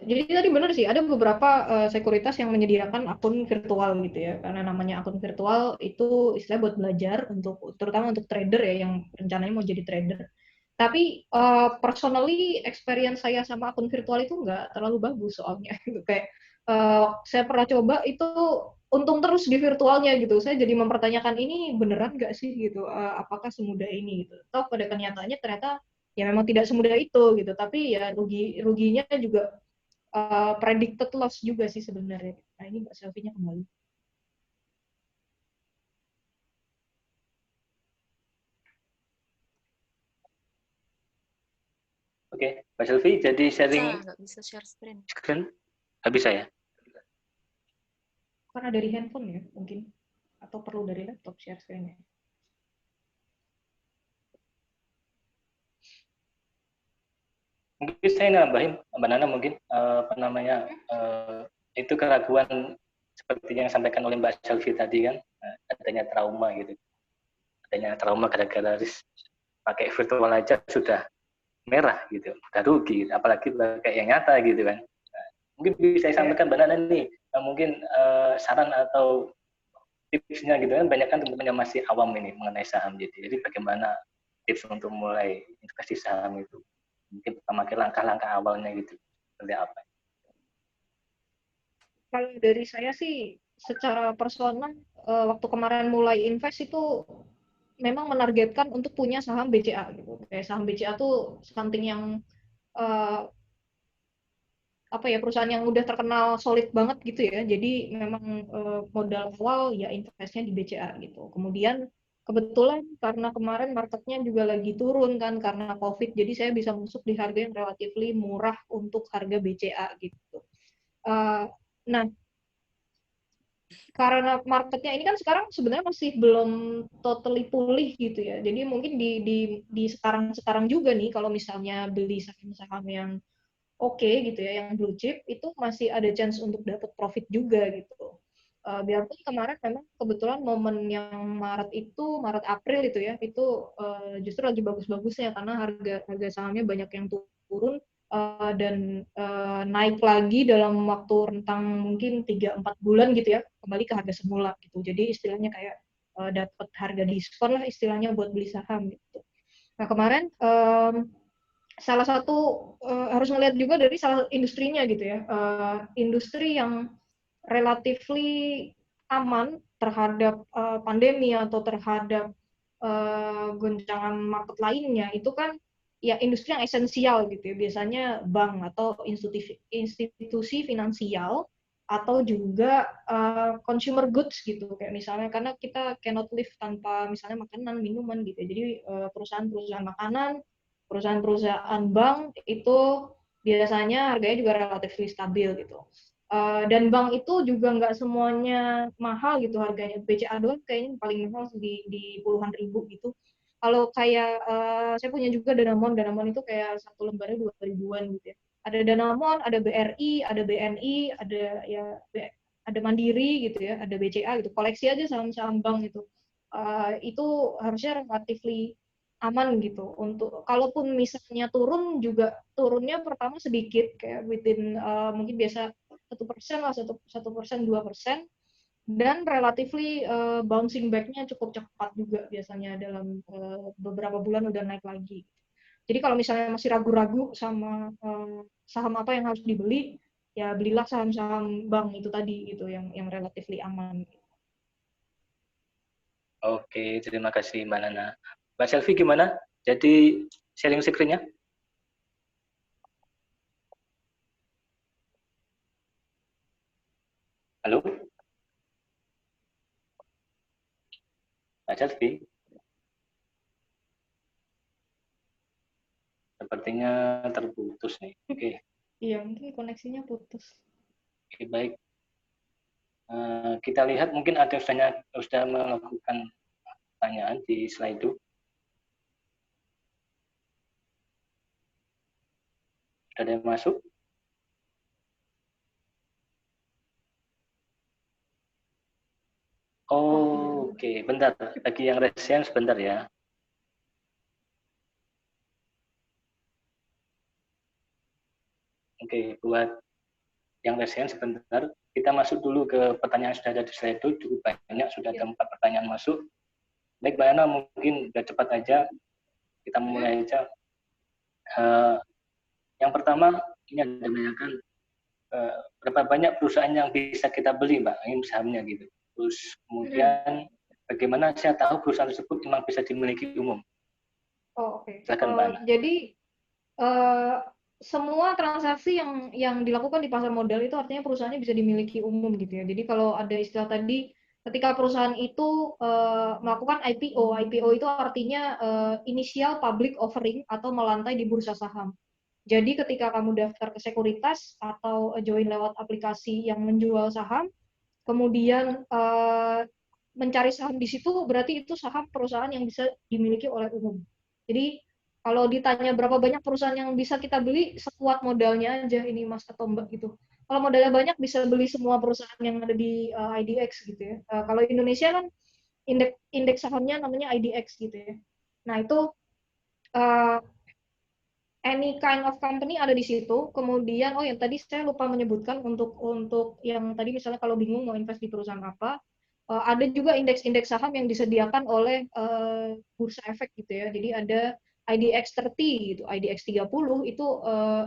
Speaker 2: jadi tadi benar sih ada beberapa sekuritas yang menyediakan akun virtual gitu ya, karena namanya akun virtual itu istilah buat belajar untuk terutama untuk trader ya yang rencananya mau jadi trader. Tapi personally experience saya sama akun virtual itu nggak terlalu bagus soalnya gitu kayak saya pernah coba itu untung terus di virtualnya gitu. Saya jadi mempertanyakan ini beneran nggak sih gitu, apakah semudah ini gitu. Toh pada kenyataannya ternyata ya memang tidak semudah itu gitu, tapi ya ruginya juga predicted loss juga sih sebenarnya. Nah ini Mbak Selfie-nya kembali.
Speaker 1: Oke, Mbak Selvi, jadi sharing
Speaker 3: Nggak bisa share screen.
Speaker 1: Nggak bisa ya?
Speaker 2: Karena dari handphone ya mungkin, atau perlu dari laptop share screen-nya.
Speaker 1: Mungkin saya nambahin, Mbak Nana mungkin apa namanya itu keraguan seperti yang disampaikan oleh Mbak Selvi tadi kan, adanya trauma gitu, adanya trauma gara-gara harus pakai virtual aja sudah merah gitu, udah rugi, apalagi pakai yang nyata gitu kan. Mungkin bisa saya sampaikan Mbak Nana nih, mungkin saran atau tipsnya gitu kan, banyak kan teman-teman yang masih awam ini mengenai saham jadi bagaimana tips untuk mulai investasi saham itu, mungkin pertama kali langkah-langkah awalnya gitu seperti apa?
Speaker 2: Kalau dari saya sih secara personal waktu kemarin mulai invest itu memang menargetkan untuk punya saham BCA gitu. Kayak saham BCA tuh something yang uh, apa ya perusahaan yang udah terkenal solid banget gitu ya. Jadi memang modal awal ya investnya di BCA gitu. Kemudian kebetulan karena kemarin marketnya juga lagi turun kan karena COVID, jadi saya bisa masuk di harga yang relatively murah untuk harga BCA gitu. Nah, karena marketnya ini kan sekarang sebenarnya masih belum totally pulih gitu ya. Jadi mungkin di sekarang juga nih kalau misalnya beli saham-saham yang oke gitu ya, yang blue chip itu masih ada chance untuk dapat profit juga gitu. Biarpun kemarin memang kebetulan momen yang Maret April itu ya, itu justru lagi bagus-bagusnya karena harga sahamnya banyak yang turun dan naik lagi dalam waktu rentang mungkin 3-4 bulan gitu ya, kembali ke harga semula gitu. Jadi istilahnya kayak dapat harga diskon lah istilahnya buat beli saham gitu. Nah kemarin salah satu harus melihat juga dari salah industrinya gitu ya. Industri yang relatively aman terhadap pandemi atau terhadap goncangan market lainnya itu kan ya industri yang esensial gitu ya. Biasanya bank atau institusi finansial atau juga consumer goods gitu kayak misalnya karena kita cannot live tanpa misalnya makanan, minuman gitu ya. Jadi perusahaan-perusahaan makanan, perusahaan-perusahaan bank itu biasanya harganya juga relatif stabil gitu. Dan bank itu juga nggak semuanya mahal gitu harganya. BCA doang kayaknya paling mahal di puluhan ribu gitu. Kalau kayak saya punya juga Danamon itu kayak satu lembarnya 2 ribuan gitu ya. Ada Danamon, ada BRI, ada BNI, ada ya ada Mandiri gitu ya, ada BCA gitu. Koleksi aja saham-saham bank itu. Itu harusnya relatively aman gitu. Untuk kalaupun misalnya turun juga turunnya pertama sedikit kayak within mungkin biasa 1% lah, 1%, 2%, dan relatively bouncing back-nya cukup cepat juga biasanya dalam beberapa bulan udah naik lagi. Jadi kalau misalnya masih ragu-ragu sama saham apa yang harus dibeli, ya belilah saham-saham bank itu tadi gitu yang relatively aman.
Speaker 1: Oke, terima kasih Mbak Nana. Mbak Selvi gimana? Jadi sharing screen-nya? Halo? Mbak Selvi? Sepertinya terputus nih. Oke.
Speaker 2: Iya, mungkin koneksinya putus.
Speaker 1: Oke, baik. Kita lihat mungkin ada sudah melakukan pertanyaan di slide itu. Sudah ada yang masuk? Oh, oke. Bentar. Bagi yang resen sebentar ya. Oke, buat yang resen sebentar. Kita masuk dulu ke pertanyaan yang sudah ada di slide itu. Cukup banyak, sudah ada 4 pertanyaan masuk. Baik, Mbak Ana, mungkin sudah cepat aja. Kita mulai aja. Yang pertama, ini ada menanyakan berapa banyak perusahaan yang bisa kita beli, Mbak, ini sahamnya gitu. Terus kemudian bagaimana saya tahu perusahaan tersebut memang bisa dimiliki umum?
Speaker 2: Oh, oke.
Speaker 1: Silakan, Mbak Ana.
Speaker 2: Jadi semua transaksi yang dilakukan di pasar modal itu artinya perusahaannya bisa dimiliki umum gitu ya. Jadi kalau ada istilah tadi, ketika perusahaan itu melakukan IPO, IPO itu artinya initial public offering atau melantai di bursa saham. Jadi ketika kamu daftar ke sekuritas atau join lewat aplikasi yang menjual saham, kemudian mencari saham di situ, berarti itu saham perusahaan yang bisa dimiliki oleh umum. Jadi kalau ditanya berapa banyak perusahaan yang bisa kita beli, sekuat modalnya aja ini Mas atau Mbak gitu. Kalau modalnya banyak bisa beli semua perusahaan yang ada di IDX gitu ya. Kalau Indonesia kan indeks sahamnya namanya IDX gitu ya. Nah itu any kind of company ada di situ. Kemudian yang tadi saya lupa menyebutkan untuk yang tadi misalnya kalau bingung mau invest di perusahaan apa, ada juga indeks-indeks saham yang disediakan oleh bursa efek gitu ya. Jadi ada IDX 30 gitu, IDX 30 itu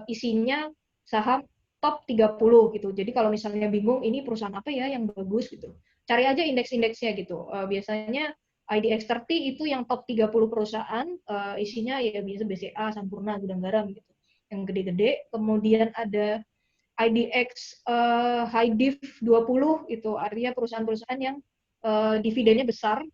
Speaker 2: isinya saham top 30 gitu. Jadi kalau misalnya bingung ini perusahaan apa ya yang bagus gitu, cari aja indeks-indeksnya gitu. Biasanya IDX 30 itu yang top 30 perusahaan, isinya ya biasa BCA, Sampurna, Gudang Garam gitu, yang gede-gede. Kemudian ada IDX High Div 20 itu artinya perusahaan-perusahaan yang dividennya besar,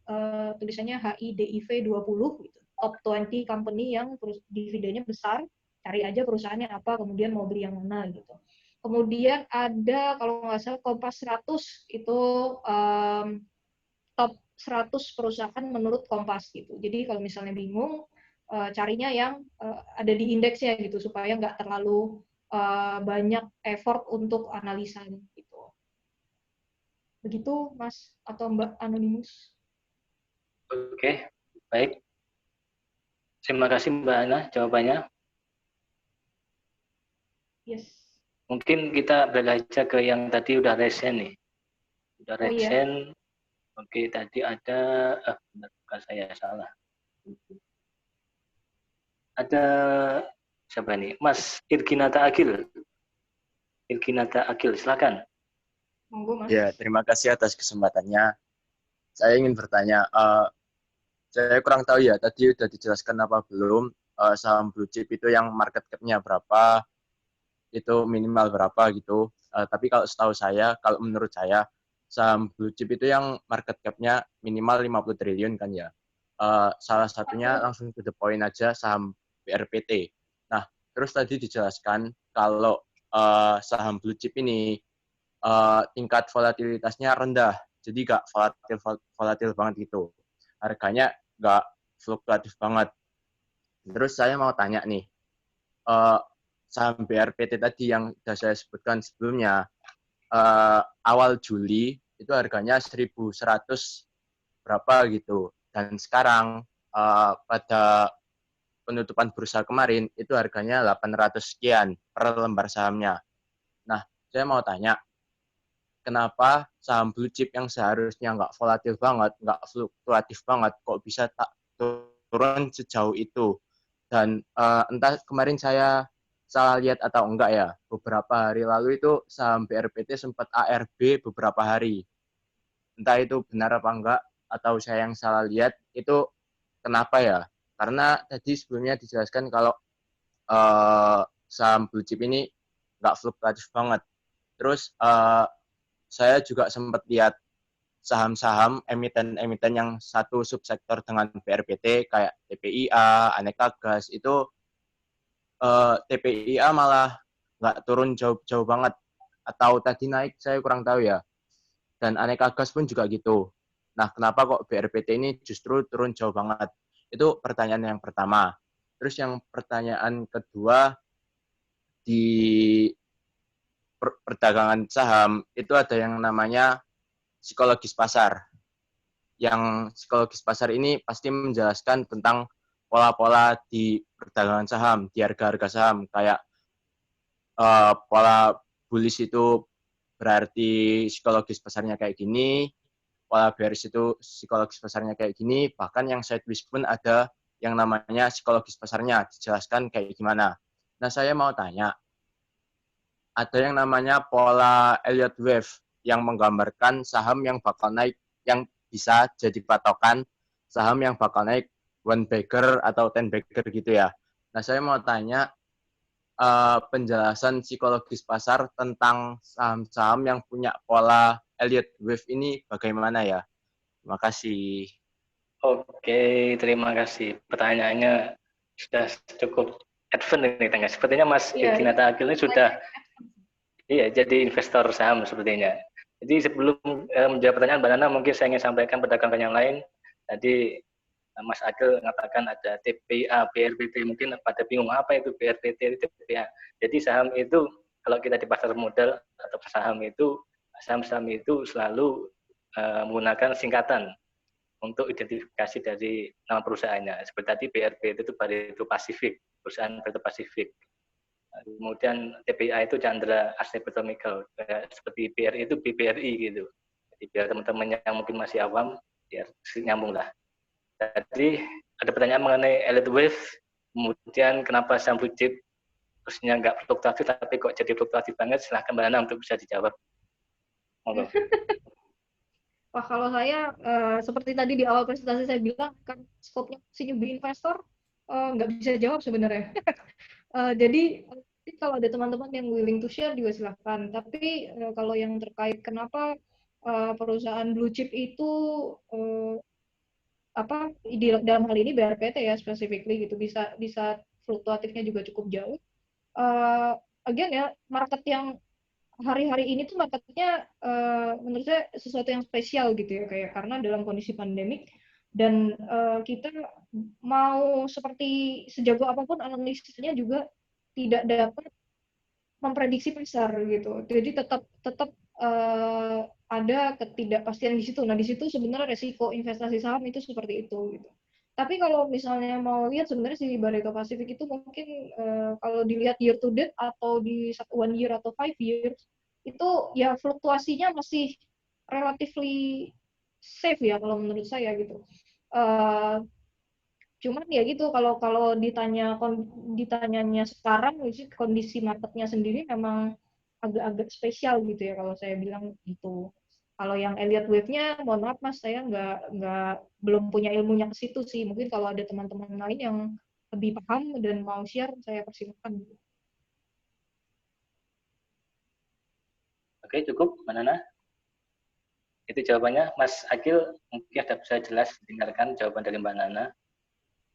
Speaker 2: tulisannya HIDIV 20 gitu. Top 20 company yang dividennya besar, cari aja perusahaannya apa, kemudian mau beli yang mana gitu. Kemudian ada kalau nggak salah Kompas 100 itu top 100 perusahaan menurut Kompas gitu. Jadi kalau misalnya bingung, carinya yang ada di indeksnya gitu supaya nggak terlalu banyak effort untuk analisa gitu. Begitu Mas atau Mbak Anonimus?
Speaker 1: Oke, baik. Terima kasih Mbak Ana jawabannya.
Speaker 2: Yes.
Speaker 1: Mungkin kita balik aja ke yang tadi udah resen nih. Udah
Speaker 2: Oh iya.
Speaker 1: resen. Oke, tadi ada benar, bukan saya salah. Ada siapa nih? Mas Irginata Akil. Irginata Akil, silakan.
Speaker 2: Monggo Mas.
Speaker 5: Ya, terima kasih atas kesempatannya. Saya ingin bertanya, saya kurang tahu ya, tadi sudah dijelaskan apa belum, saham blue chip itu yang market cap-nya berapa, itu minimal berapa gitu. Tapi kalau setahu saya, kalau menurut saya, saham blue chip itu yang market cap-nya minimal 50 triliun kan ya. Salah satunya langsung to the point aja, saham BRPT. Nah, terus tadi dijelaskan kalau saham blue chip ini tingkat volatilitasnya rendah, jadi nggak volatil banget gitu. Harganya nggak fluktuatif banget. Terus saya mau tanya nih, saham BRPT tadi yang sudah saya sebutkan sebelumnya, awal Juli itu harganya 1.100 berapa gitu, dan sekarang pada penutupan bursa kemarin itu harganya 800 sekian per lembar sahamnya. Nah, saya mau tanya, kenapa saham blue chip yang seharusnya nggak volatil banget, nggak fluktuatif banget, kok bisa tak turun sejauh itu? Dan entah kemarin saya salah lihat atau enggak ya, beberapa hari lalu itu saham BRPT sempat ARB beberapa hari. Entah itu benar apa enggak, atau saya yang salah lihat, itu kenapa ya? Karena tadi sebelumnya dijelaskan kalau saham blue chip ini nggak fluktuatif banget. Terus saya juga sempat lihat saham-saham emiten-emiten yang satu subsektor dengan BRPT kayak TPIA, Aneka Gas itu TPIA malah nggak turun jauh-jauh banget, atau tadi naik saya kurang tahu ya. Dan Aneka Gas pun juga gitu. Nah, kenapa kok BRPT ini justru turun jauh banget? Itu pertanyaan yang pertama. Terus yang pertanyaan kedua, di perdagangan saham itu ada yang namanya psikologis pasar. Yang psikologis pasar ini pasti menjelaskan tentang pola-pola di perdagangan saham, di harga-harga saham. Kayak pola bullish itu berarti psikologis pasarnya kayak gini, pola bearish itu psikologis pasarnya kayak gini, bahkan yang sideways pun ada yang namanya psikologis pasarnya, dijelaskan kayak gimana. Nah, saya mau tanya, ada yang namanya pola Elliott Wave yang menggambarkan saham yang bakal naik, yang bisa jadi patokan saham yang bakal naik one bagger atau 10 bagger gitu ya. Nah, saya mau tanya penjelasan psikologis pasar tentang saham-saham yang punya pola Elliott Wave ini bagaimana ya? Terima kasih.
Speaker 1: Oke, terima kasih. Pertanyaannya sudah cukup advance ini, Tengah. Sepertinya Mas Irginata Akil ini sudah jadi investor saham sepertinya. Jadi sebelum menjawab pertanyaan Mbak Nana, mungkin saya ingin sampaikan pada kawan yang lain. Tadi Mas Akil mengatakan ada TPA, BRPT, mungkin pada bingung apa itu BRPT, TPA. Jadi saham itu kalau kita di pasar modal atau saham-saham itu selalu menggunakan singkatan untuk identifikasi dari nama perusahaannya. Seperti tadi BRPT itu Barito Pacific, perusahaan Barito Pacific. Kemudian TPA itu Chandra Asri Petrochemical, seperti BRI itu BBRI gitu. Jadi biar teman-teman yang mungkin masih awam, biar nyambung lah. Jadi ada pertanyaan mengenai Elliott Wave, kemudian kenapa saham blue chip terusnya nggak fluktuatif tapi kok jadi fluktuatif banget? Silahkan Mbak Nana untuk bisa dijawab. Monggo.
Speaker 2: Wah, kalau saya seperti tadi di awal presentasi saya bilang kan skopnya si newbie investor nggak bisa jawab sebenarnya. Jadi kalau ada teman-teman yang willing to share juga silahkan. Tapi kalau yang terkait kenapa perusahaan blue chip itu dalam hal ini BRPT ya specifically gitu bisa fluktuatifnya juga cukup jauh. Again ya, market yang hari-hari ini tuh marketnya menurut saya sesuatu yang spesial gitu ya, kayak karena dalam kondisi pandemik dan kita mau seperti sejago apapun analisisnya juga tidak dapat memprediksi pasar gitu. Jadi tetap tetap ada ketidakpastian di situ. Nah, di situ sebenarnya resiko investasi saham itu seperti itu gitu. Tapi kalau misalnya mau lihat sebenarnya si Barito Pacific itu mungkin kalau dilihat year to date atau di 1 year atau 5 years itu ya fluktuasinya masih relatively safe ya kalau menurut saya gitu. Uh, Cuman ya gitu kalau kalau ditanyanya sekarang kondisi marketnya sendiri memang agak-agak spesial gitu ya kalau saya bilang gitu. Kalau yang Elliott Wave-nya, mohon maaf Mas, saya nggak belum punya ilmunya ke situ sih. Mungkin kalau ada teman-teman lain yang lebih paham dan mau share, saya persilakan.
Speaker 1: Oke, cukup, Mbak Nana. Itu jawabannya. Mas Akil mungkin ada bisa jelas dengarkan jawaban dari Mbak Nana.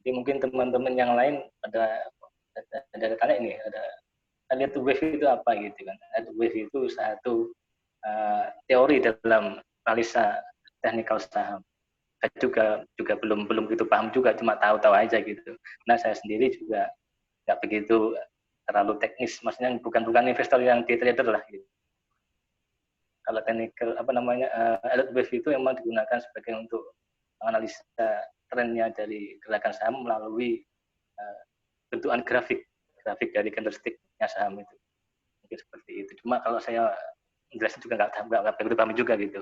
Speaker 1: Jadi mungkin teman-teman yang lain ada tanya ini, ada lihat wave itu apa gitu kan. Wave itu satu teori dalam analisa teknikal saham. Saya juga belum begitu paham juga, cuma tahu-tahu aja gitu. Nah, saya sendiri juga nggak begitu terlalu teknis, maksudnya bukan investor yang day trader lah gitu. Kalau technical alert wave itu memang digunakan sebagai untuk analisa trennya dari gerakan saham melalui bentukan grafik dari candlestick-nya saham itu. Mungkin seperti itu. Cuma kalau saya menjelaskan juga nggak begitu paham juga gitu.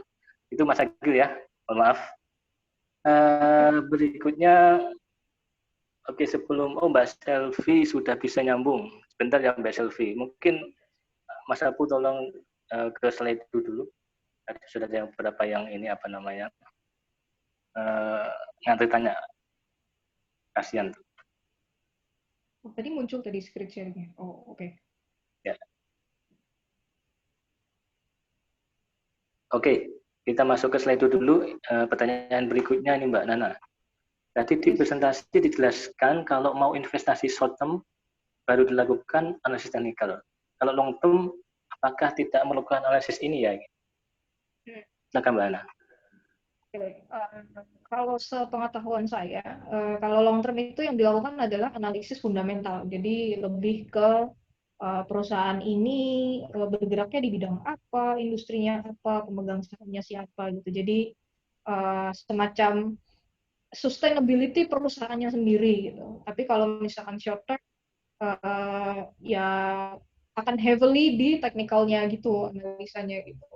Speaker 1: Itu Mas Agil ya, mohon maaf. Berikutnya, oke, sebelum Mbak Selvi sudah bisa nyambung. Sebentar ya Mbak Selvi. Mungkin Mas Apu tolong ke slide dulu. Sudah ada beberapa yang ini ngantri tanya. Kasihan tuh.
Speaker 2: Tadi muncul tadi screen share-nya. Oh, oke.
Speaker 1: Ya. Oke, kita masuk ke slide dulu. Pertanyaan berikutnya ini Mbak Nana. Tadi di presentasi dijelaskan kalau mau investasi short term baru dilakukan analisis teknikal. Kalau long term, apakah tidak melakukan analisis ini ya? Silakan Mbak Nana.
Speaker 2: Kalau sepengetahuan saya, kalau long term itu yang dilakukan adalah analisis fundamental. Jadi lebih ke perusahaan ini bergeraknya di bidang apa, industrinya apa, pemegang sahamnya siapa gitu. Jadi semacam sustainability perusahaannya sendiri gitu. Tapi kalau misalkan short term, ya akan heavily di technicalnya gitu analisanya gitu.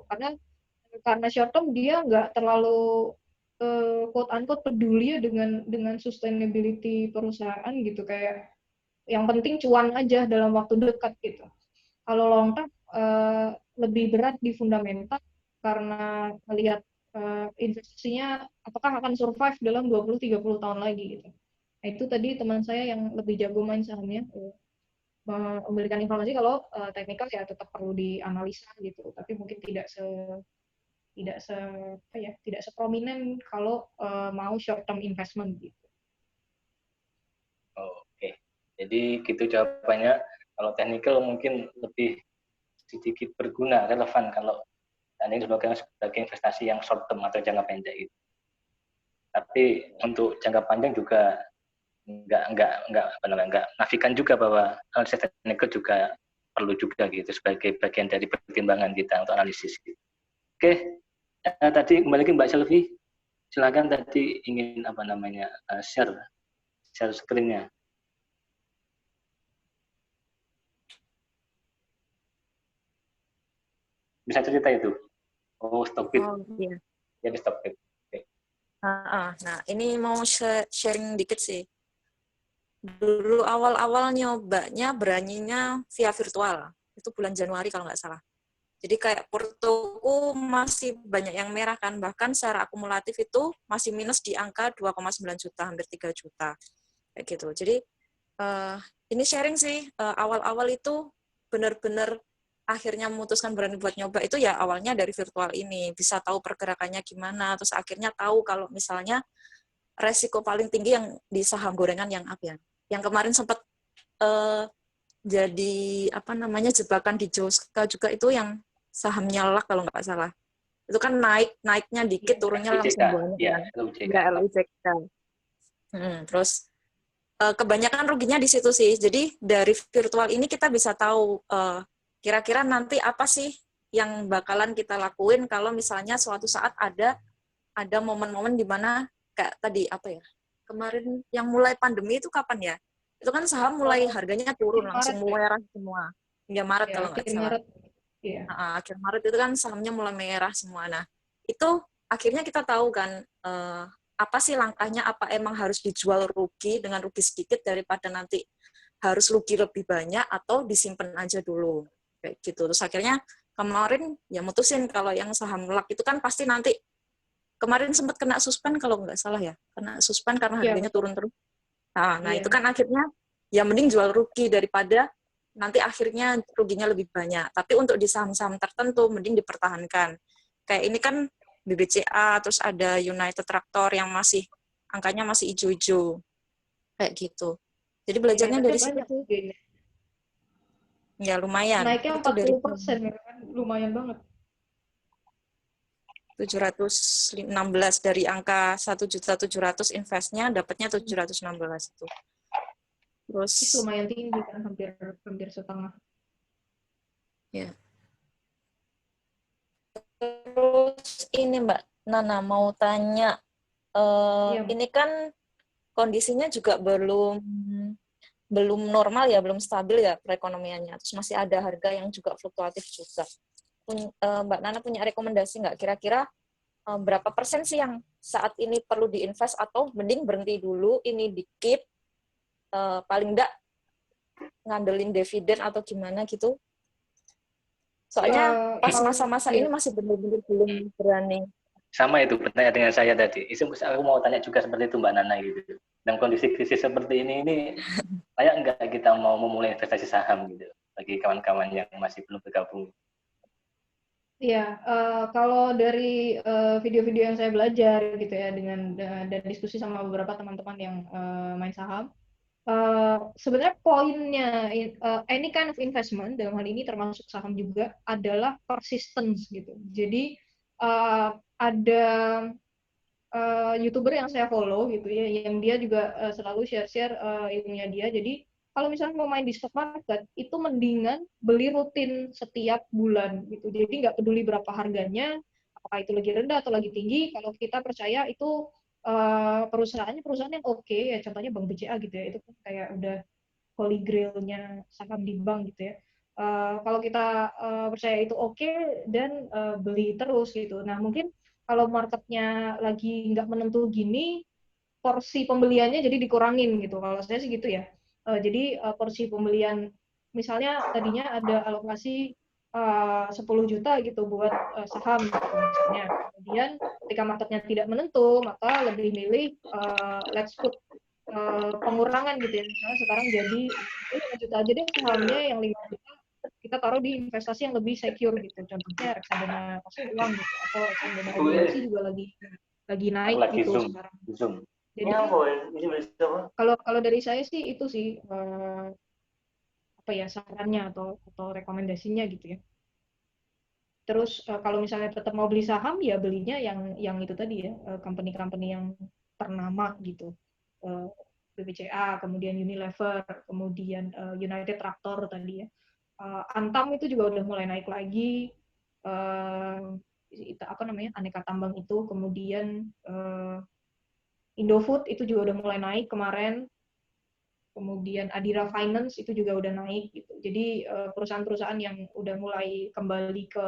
Speaker 2: Karena short term dia nggak terlalu quote unquote peduli ya dengan sustainability perusahaan gitu, kayak yang penting cuan aja dalam waktu dekat gitu. Kalau long term lebih berat di fundamental karena melihat investasinya apakah akan survive dalam 20-30 tahun lagi gitu. Nah, itu tadi teman saya yang lebih jago main sahamnya memberikan informasi kalau teknikal ya tetap perlu dianalisa gitu, tapi mungkin tidak seprominent kalau mau short term investment gitu.
Speaker 1: Oke, jadi gitu jawabannya. Kalau technical mungkin lebih sedikit berguna, relevan kalau ini sebagai investasi yang short term atau jangka pendek itu. Tapi untuk jangka panjang juga nggak nafikan juga bahwa analisis technical juga perlu juga gitu sebagai bagian dari pertimbangan kita untuk analisis gitu. Oke, tadi kembali ke Mbak Selvi, silakan tadi ingin share screen-nya. Bisa cerita itu? Oh, stop it.
Speaker 3: Oh, iya.
Speaker 1: Ya, stop it. Okay.
Speaker 3: Nah, ini mau sharing dikit sih. Dulu awal-awal nyobanya beraninya via virtual. Itu bulan Januari kalau nggak salah. Jadi kayak portoku masih banyak yang merah kan. Bahkan secara akumulatif itu masih minus di angka 2,9 juta, hampir 3 juta. Kayak gitu. Jadi ini sharing sih. Awal-awal itu benar-benar akhirnya memutuskan berani buat nyoba itu ya awalnya dari virtual ini. Bisa tahu pergerakannya gimana. Terus akhirnya tahu kalau misalnya resiko paling tinggi yang di saham gorengan yang apa ya? Yang kemarin sempat jadi jebakan di Joska juga itu yang sahamnya LAK kalau nggak salah. Itu kan naiknya dikit, turunnya langsung banyak
Speaker 1: ya,
Speaker 3: kan.
Speaker 1: LUJK.
Speaker 3: Ya, LUJK. Terus kebanyakan ruginya di situ sih. Jadi dari virtual ini kita bisa tahu kira-kira nanti apa sih yang bakalan kita lakuin kalau misalnya suatu saat ada momen-momen di mana kayak tadi apa ya? Kemarin yang mulai pandemi itu kapan ya? Itu kan saham mulai harganya turun langsung merah semua. Hingga Maret kalau nggak salah.
Speaker 2: Maret. Iya.
Speaker 3: Akhir Maret itu kan sahamnya mulai merah semua. Nah, itu akhirnya kita tahu kan apa sih langkahnya, apa emang harus dijual rugi dengan rugi sedikit daripada nanti harus rugi lebih banyak atau disimpan aja dulu. Kayak gitu. Terus akhirnya kemarin ya mutusin kalau yang saham LAK itu kan pasti nanti kemarin sempat kena suspend kalau nggak salah ya. Kena suspend karena harganya turun terus. Nah itu kan akhirnya ya mending jual rugi daripada nanti akhirnya ruginya lebih banyak. Tapi untuk di saham-saham tertentu mending dipertahankan. Kayak ini kan BBCA, terus ada United Tractor yang masih angkanya masih hijau-hijau. Kayak gitu. Jadi belajarnya dari situ. Ya lumayan.
Speaker 2: Naiknya 40%, kan lumayan banget.
Speaker 3: 716 dari angka 1.700.000 investnya dapatnya 716 itu. Terus
Speaker 2: itu lumayan tinggi kan, hampir setengah.
Speaker 3: Ya. Terus ini Mbak Nana mau tanya, ini kan kondisinya juga belum normal ya, belum stabil ya perekonomiannya. Terus masih ada harga yang juga fluktuatif juga. Mbak Nana punya rekomendasi nggak kira-kira berapa persen sih yang saat ini perlu diinvest atau mending berhenti dulu, ini di-keep, paling enggak ngandelin dividen atau gimana gitu? Soalnya pas masa-masa ini masih benar-benar belum berani.
Speaker 1: Sama itu pertanyaan dengan saya tadi. Aku mau tanya juga seperti itu Mbak Nana gitu. Dalam kondisi krisis seperti ini layak enggak kita mau memulai investasi saham gitu bagi kawan-kawan yang masih belum bergabung?
Speaker 2: Iya, kalau dari video-video yang saya belajar gitu ya dan diskusi sama beberapa teman-teman yang main saham, sebenarnya poinnya any kind of investment dalam hal ini termasuk saham juga adalah persistence gitu. Jadi ada YouTuber yang saya follow gitu ya, yang dia juga selalu share ilmunya dia. Jadi kalau misalnya mau main di stock market itu mendingan beli rutin setiap bulan gitu. Jadi nggak peduli berapa harganya, apakah itu lagi rendah atau lagi tinggi. Kalau kita percaya itu perusahaan yang oke, ya contohnya Bank BCA gitu ya, itu kan kayak udah holy grail-nya saham di bank gitu ya. Kalau kita percaya itu oke, dan beli terus gitu. Nah mungkin kalau marketnya lagi nggak menentu gini, porsi pembeliannya jadi dikurangin gitu. Kalau saya sih gitu ya. Jadi porsi pembelian, misalnya tadinya ada alokasi 10 juta gitu buat saham gitu misalnya. Kemudian ketika marketnya tidak menentu, maka lebih milih let's put pengurangan gitu ya. Misalnya sekarang jadi 5 juta aja deh sahamnya, yang 5 juta kita taruh di investasi yang lebih secure gitu. Contohnya reksadana pasar uang gitu, atau reksadana obligasi juga lagi naik gitu sekarang. Jadi kalau dari saya sih itu sih apa ya sarannya atau rekomendasinya gitu ya. Terus kalau misalnya tetap mau beli saham ya belinya yang itu tadi ya, company-company yang ternama gitu. BBCA, kemudian Unilever, kemudian United Tractor tadi ya. Antam itu juga udah mulai naik lagi. Apa namanya, aneka tambang itu, kemudian Indofood itu juga udah mulai naik kemarin. Kemudian Adira Finance itu juga udah naik gitu. Jadi perusahaan-perusahaan yang udah mulai kembali ke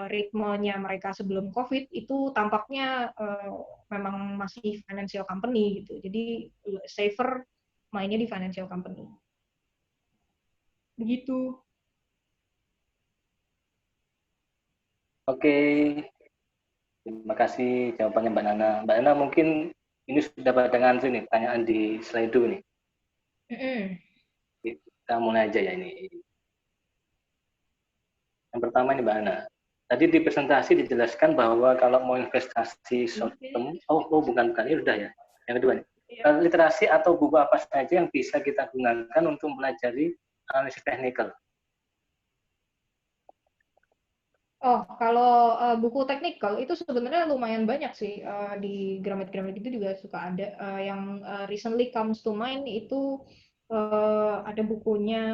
Speaker 2: ritmenya mereka sebelum COVID itu tampaknya memang masih financial company gitu. Jadi safer mainnya di financial company. Begitu.
Speaker 1: Oke. Terima kasih jawabannya Mbak Nana. Mbak Nana mungkin ini sudah pada ngantri nih pertanyaan di Slido nih. Kita mulai aja ya ini. Yang pertama ini Mbak Nana. Tadi di presentasi dijelaskan bahwa kalau mau investasi short term, bukan ini udah ya. Yang kedua nih, literasi atau buku apa saja yang bisa kita gunakan untuk mempelajari analisis teknikal?
Speaker 2: Oh, kalau buku teknikal itu sebenarnya lumayan banyak sih, di Gramet-Gramet itu juga suka ada. Yang recently comes to mind itu ada bukunya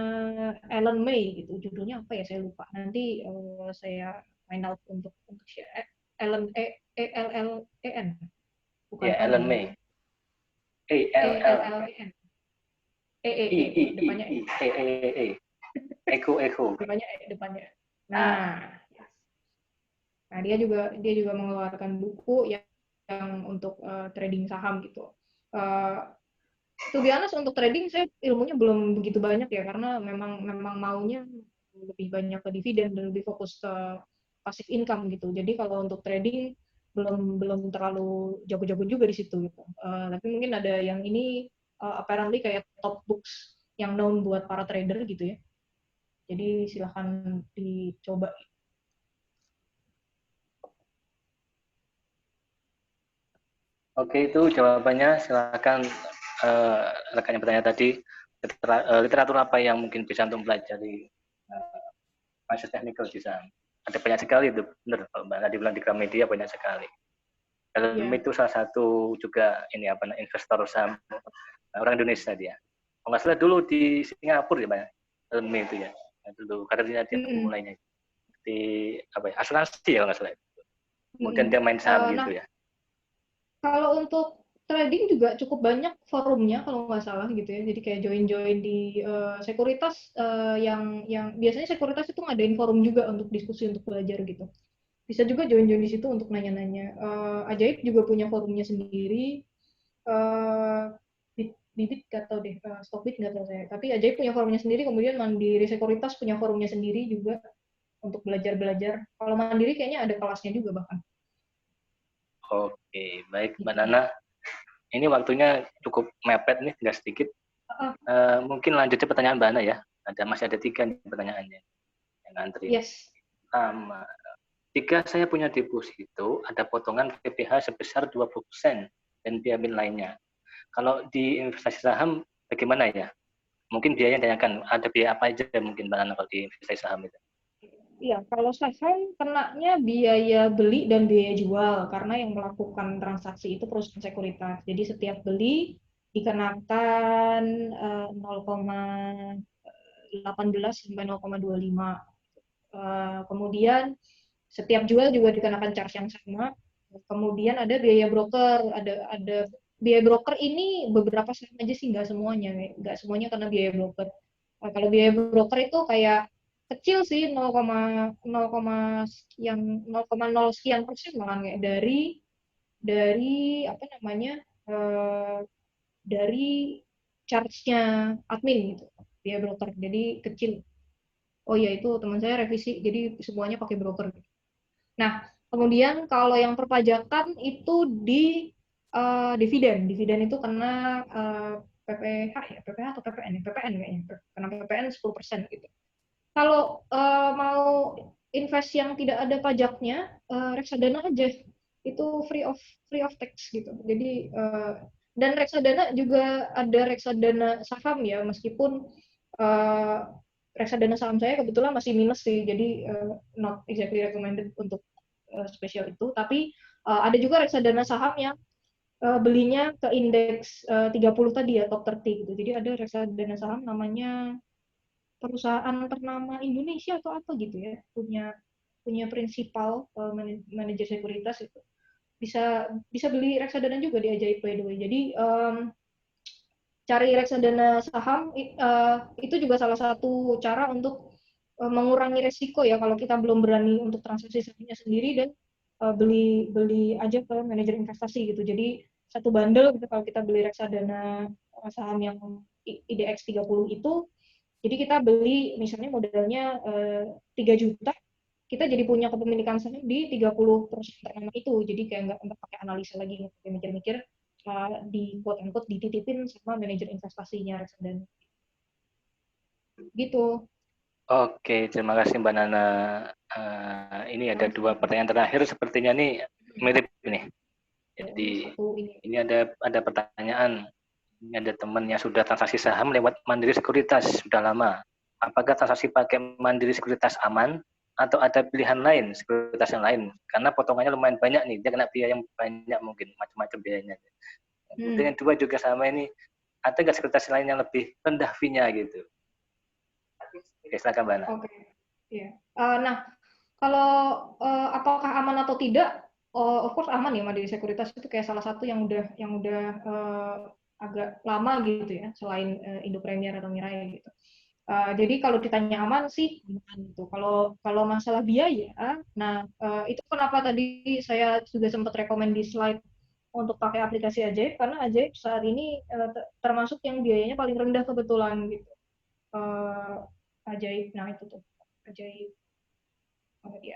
Speaker 2: Ellen May gitu. Judulnya apa ya? Saya lupa. Nanti saya find out untuk share. Ellen Ellen bukan
Speaker 1: Ya, Ellen
Speaker 2: Ellen.
Speaker 1: May. ALL
Speaker 2: ELLEN.
Speaker 1: I I I
Speaker 2: Depannya
Speaker 1: I E. Eko.
Speaker 2: depannya. Nah, nah dia juga mengeluarkan buku yang untuk trading saham gitu. To be honest, untuk trading saya ilmunya belum begitu banyak ya, karena memang maunya lebih banyak ke dividen dan lebih fokus ke passive income gitu. Jadi kalau untuk trading belum terlalu jago-jago juga di situ gitu. Tapi mungkin ada yang ini apparently kayak top books yang known buat para trader gitu ya. Jadi silahkan dicoba.
Speaker 1: Oke, itu jawabannya. Silakan rekan yang bertanya tadi, literatur apa yang mungkin bisa untuk mempelajari masuk technical di saham. Ada banyak sekali itu, benar. Kalau Mbak Nadi bilang di Gramedia banyak sekali. Ellen May itu salah satu juga investor saham orang Indonesia dia. Kalau nggak salah dulu di Singapura ya, banyak Ellen May itu ya. Dulu karirnya dia mulainya di asuransi ya kalau nggak salah. Kemudian dia main saham gitu ya.
Speaker 2: Kalau untuk trading juga cukup banyak forumnya kalau nggak salah gitu ya. Jadi kayak join di sekuritas yang biasanya sekuritas itu ngadain forum juga untuk diskusi untuk belajar gitu. Bisa juga join di situ untuk nanya-nanya. Ajaib juga punya forumnya sendiri. Bibit nggak tahu deh, Stockbit nggak tahu saya. Tapi Ajaib punya forumnya sendiri, kemudian Mandiri Sekuritas punya forumnya sendiri juga untuk belajar-belajar. Kalau Mandiri kayaknya ada kelasnya juga bahkan.
Speaker 1: Oke, baik Mbak Nana. Ini waktunya cukup mepet nih, tinggal sedikit. Mungkin lanjut ke pertanyaan Mbak Nana ya. Masih ada 3 nih pertanyaannya yang antri.
Speaker 2: Yes.
Speaker 1: Jika saya punya deposito, ada potongan PPh sebesar 20% dan biaya lainnya. Kalau di investasi saham bagaimana ya? Mungkin biayanya tanyakan, ada biaya apa aja mungkin Mbak Nana kalau di investasi saham itu?
Speaker 2: Iya, kalau saham kenanya biaya beli dan biaya jual, karena yang melakukan transaksi itu perusahaan sekuritas. Jadi setiap beli dikenakan 0,18 sampai 0,25. Kemudian setiap jual juga dikenakan charge yang sama. Kemudian ada biaya broker, ada biaya broker ini beberapa saham aja sih, nggak semuanya kena biaya broker. Kalau biaya broker itu kayak kecil sih, 0,0 sekian persen malah kayak dari apa namanya dari charge-nya admin gitu, biaya broker, jadi kecil. Oh iya, itu teman saya revisi, jadi semuanya pakai broker. Nah, kemudian kalau yang perpajakan itu di dividen itu kena PPh atau PPN kayaknya, kena PPN 10% gitu. Kalau mau invest yang tidak ada pajaknya, reksadana aja, itu free of tax gitu. Jadi dan reksadana juga ada reksadana saham ya, meskipun reksadana saham saya kebetulan masih minus sih, jadi not exactly recommended untuk spesial itu. Tapi ada juga reksadana saham yang belinya ke indeks 30 tadi ya, top 30 gitu. Jadi ada reksadana saham namanya perusahaan ternama Indonesia atau apa gitu ya, punya prinsipal manajer sekuritas itu. Bisa beli reksadana juga di Ajaib by the way. Jadi cari reksadana saham itu juga salah satu cara untuk mengurangi resiko ya, kalau kita belum berani untuk transaksi sahamnya sendiri, dan beli aja ke manajer investasi gitu. Jadi satu bundle gitu, kalau kita beli reksadana saham yang IDX 30 itu, jadi kita beli misalnya modalnya 3 juta, kita jadi punya kepemilikan saham di 30 perusahaan ternama itu. Jadi kayak nggak pakai analisa lagi, nggak pakai mikir-mikir, di quote unquote dititipin sama manajer investasinya reksadana. Gitu.
Speaker 1: Oke, terima kasih Mbak Nana. Ini ada 2 pertanyaan terakhir, sepertinya nih mirip nih. Jadi ini ada pertanyaan. Ini ada teman yang sudah transaksi saham lewat Mandiri Sekuritas sudah lama. Apakah transaksi pakai Mandiri Sekuritas aman? atau ada pilihan lain, sekuritas yang lain? Karena potongannya lumayan banyak nih, dia kena biaya yang banyak mungkin, macam-macam biayanya. Kemudian yang kedua juga sama ini, ada nggak sekuritas lain yang lebih rendah fee-nya gitu? Oke, silakan Mbak Ana.
Speaker 2: Oke, iya. Nah, kalau apakah aman atau tidak? Of course aman ya, Mandiri Sekuritas itu kayak salah satu yang udah agak lama gitu ya, selain Indo Premier atau Mirai gitu. Jadi kalau ditanya aman sih aman gitu. Kalau masalah biaya, nah itu kenapa tadi saya juga sempat rekomend di slide untuk pakai aplikasi Ajaib, karena Ajaib saat ini termasuk yang biayanya paling rendah kebetulan gitu. Ajaib, nah itu tuh Ajaib,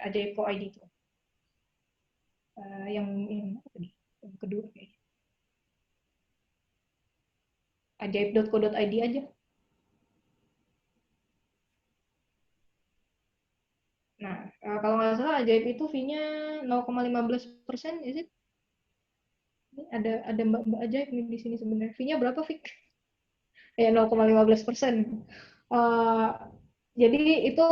Speaker 2: Ajaib.co ID tuh. Yang apa tadi? Yang kedua kayaknya. Ajaib.co.id aja. Nah, kalau nggak salah Ajaib itu fee-nya 0,15%, is it? Ini ada Mbak Ajaib nih di sini sebenarnya. Fee-nya berapa, Fik? Ya, 0,15%. Jadi itu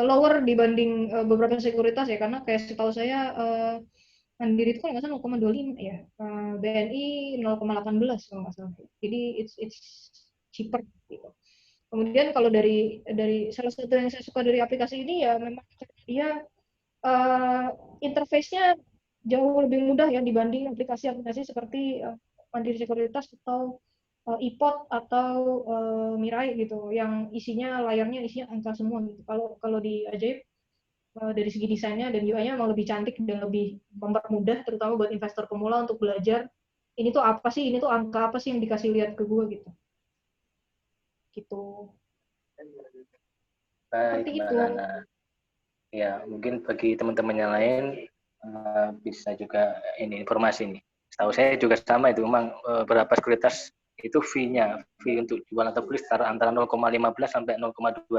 Speaker 2: lower dibanding beberapa sekuritas ya, karena kayak setahu saya Mandiri itu kalau nggak salah 0,25 ya, BNI 0,18 kalau nggak salah. Jadi it's cheaper gitu. Kemudian kalau dari salah satu yang saya suka dari aplikasi ini ya memang dia interface-nya jauh lebih mudah ya dibanding aplikasi-aplikasi seperti Mandiri Sekuritas atau iPod atau Mirai gitu, yang layarnya isinya angka semua gitu. Kalau di Ajaib dari segi desainnya dan UI-nya emang lebih cantik dan lebih mempermudah, terutama buat investor pemula untuk belajar ini tuh apa sih, ini tuh angka apa sih yang dikasih lihat ke gue gitu. Gitu.
Speaker 1: Baik,
Speaker 2: Seperti
Speaker 1: Mbak
Speaker 2: itu.
Speaker 1: Nana. Ya, mungkin bagi teman-teman yang lain bisa juga ini informasi nih. Setahu saya juga sama itu, memang beberapa sekuritas itu fee untuk jual atau beli antara 0,15 sampai 0,29,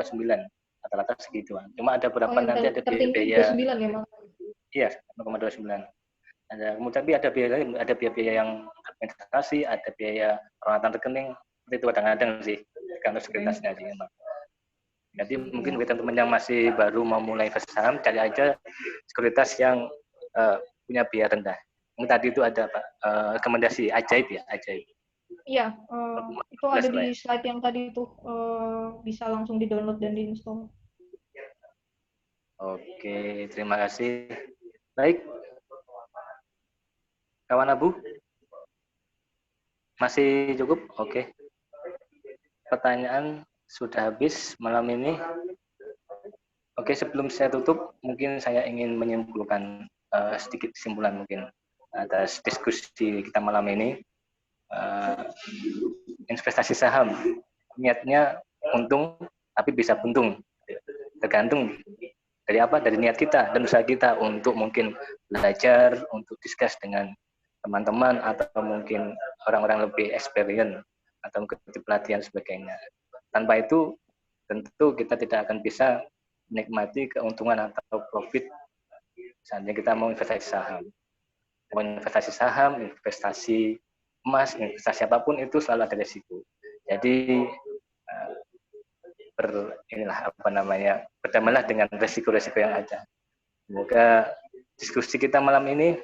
Speaker 1: rata-rata segituan. Cuma ada beberapa nanti ada biaya
Speaker 2: 29 ya, Mas.
Speaker 1: Iya, 0,29. Tapi ada biaya yang administrasi, ada biaya perawatan rekening, itu kadang-kadang sih, kalau sekuritasnya sih memang. Jadi mungkin bagi teman-teman yang masih baru mau mulai investasi saham, cari aja sekuritas yang punya biaya rendah. Yang tadi itu ada Pak, rekomendasi Ajaib ya, Ajaib.
Speaker 2: Iya, itu ada di slide yang tadi itu, bisa langsung di-download dan di-install.
Speaker 1: Oke, terima kasih. Baik, kawan Abu, masih cukup? Oke. Pertanyaan sudah habis malam ini. Oke, sebelum saya tutup, mungkin saya ingin menyimpulkan sedikit kesimpulan mungkin atas diskusi kita malam ini. Investasi saham, niatnya untung, tapi bisa buntung. Tergantung dari apa? Dari niat kita dan usaha kita untuk mungkin belajar, untuk discuss dengan teman-teman atau mungkin orang-orang lebih experience atau mengikuti pelatihan sebagainya. Tanpa itu tentu kita tidak akan bisa menikmati keuntungan atau profit saatnya kita mau investasi saham. Mau investasi saham, investasi emas, investasi apapun itu selalu ada risiko. Jadi berdamailah dengan risiko-risiko yang ada. Semoga diskusi kita malam ini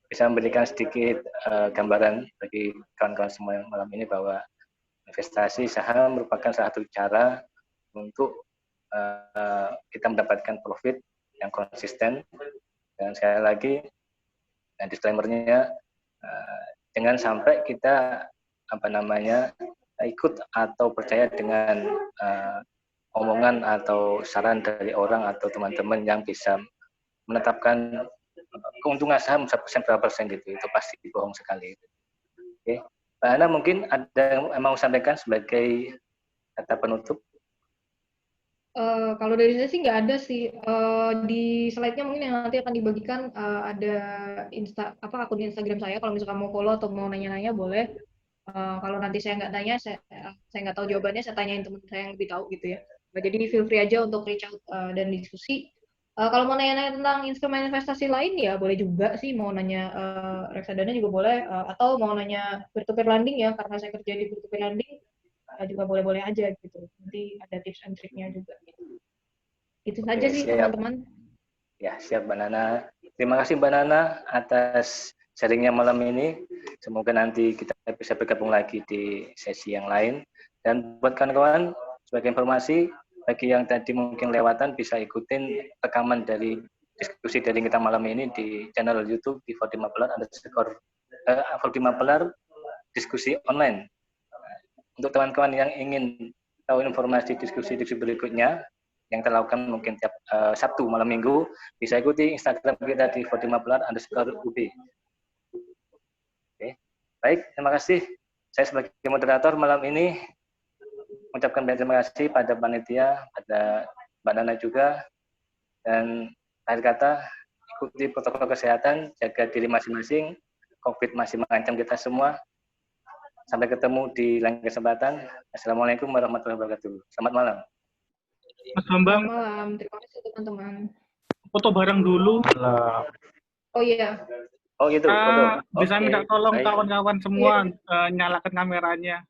Speaker 1: bisa memberikan sedikit gambaran bagi kawan-kawan semua yang malam ini bahwa investasi saham merupakan salah satu cara untuk kita mendapatkan profit yang konsisten. Dan sekali lagi, dan disclaimer-nya, jangan sampai kita ikut atau percaya dengan omongan atau saran dari orang atau teman-teman yang bisa menetapkan keuntungan saham 1% berapa persen gitu, itu pasti bohong sekali. Oke, Mbak Ana mungkin ada yang mau sampaikan sebagai kata penutup?
Speaker 2: Kalau dari saya sih nggak ada sih. Di slide-nya mungkin yang nanti akan dibagikan ada akun Instagram saya. Kalau misalkan mau follow atau mau nanya-nanya boleh. Kalau nanti saya nggak tanya, saya nggak tahu jawabannya, saya tanyain teman saya yang lebih tahu gitu ya. Jadi feel free aja untuk reach out dan diskusi. Kalau mau nanya-nanya tentang instrumen investasi lain ya boleh juga sih, mau nanya reksadana juga boleh, atau mau nanya peer-to-peer lending ya, karena saya kerja di peer-to-peer lending juga boleh-boleh aja gitu. Nanti ada tips and triknya juga. Gitu. Itu saja sih
Speaker 1: siap.
Speaker 2: teman-teman.
Speaker 1: Ya, siap Mbak Nana. Terima kasih Mbak Nana atas sharingnya malam ini. Semoga nanti kita bisa bergabung lagi di sesi yang lain. Dan buat kawan-kawan, sebagai informasi, bagi yang tadi mungkin lewatan bisa ikutin rekaman dari diskusi dari kita malam ini di channel YouTube di Fatima Pelar Fatima Pelar diskusi online. Untuk teman-teman yang ingin tahu informasi diskusi-diskusi berikutnya yang terlakukan mungkin tiap Sabtu malam Minggu, bisa ikuti Instagram kita di @fatimaplar_ub. Oke. Baik, terima kasih. Saya sebagai moderator malam ini mengucapkan banyak terima kasih pada panitia, pada Mbak Nana juga, dan akhir kata, ikuti protokol kesehatan, jaga diri masing-masing, COVID masih mengancam kita semua. Sampai ketemu di lain kesempatan. Assalamualaikum warahmatullahi wabarakatuh. Selamat malam.
Speaker 4: Mas Bambang,
Speaker 2: Selamat malam. Terima kasih teman-teman.
Speaker 4: foto bareng dulu.
Speaker 2: Oh iya.
Speaker 1: Oh gitu, foto.
Speaker 4: Bisa
Speaker 1: Oke,
Speaker 4: minta tolong
Speaker 1: baik.
Speaker 4: kawan-kawan semua nyalakan kameranya.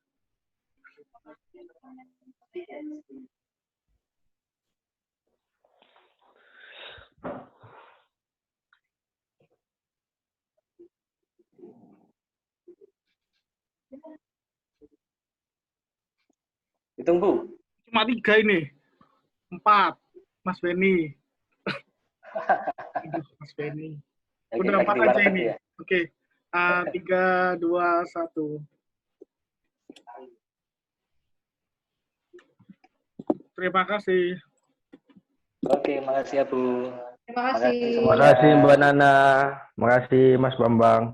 Speaker 1: Hitung Bu.
Speaker 4: Cuma 3 ini. 4. Mas Beni. Aduh, Mas Beni. Udah 4 aja ini.
Speaker 1: Ya?
Speaker 4: Oke. 3, 2, 1. Terima kasih.
Speaker 1: Oke, makasih ya Bu.
Speaker 2: Terima kasih.
Speaker 1: semuanya.
Speaker 6: Makasih Mbak Nana, makasih Mas Bambang.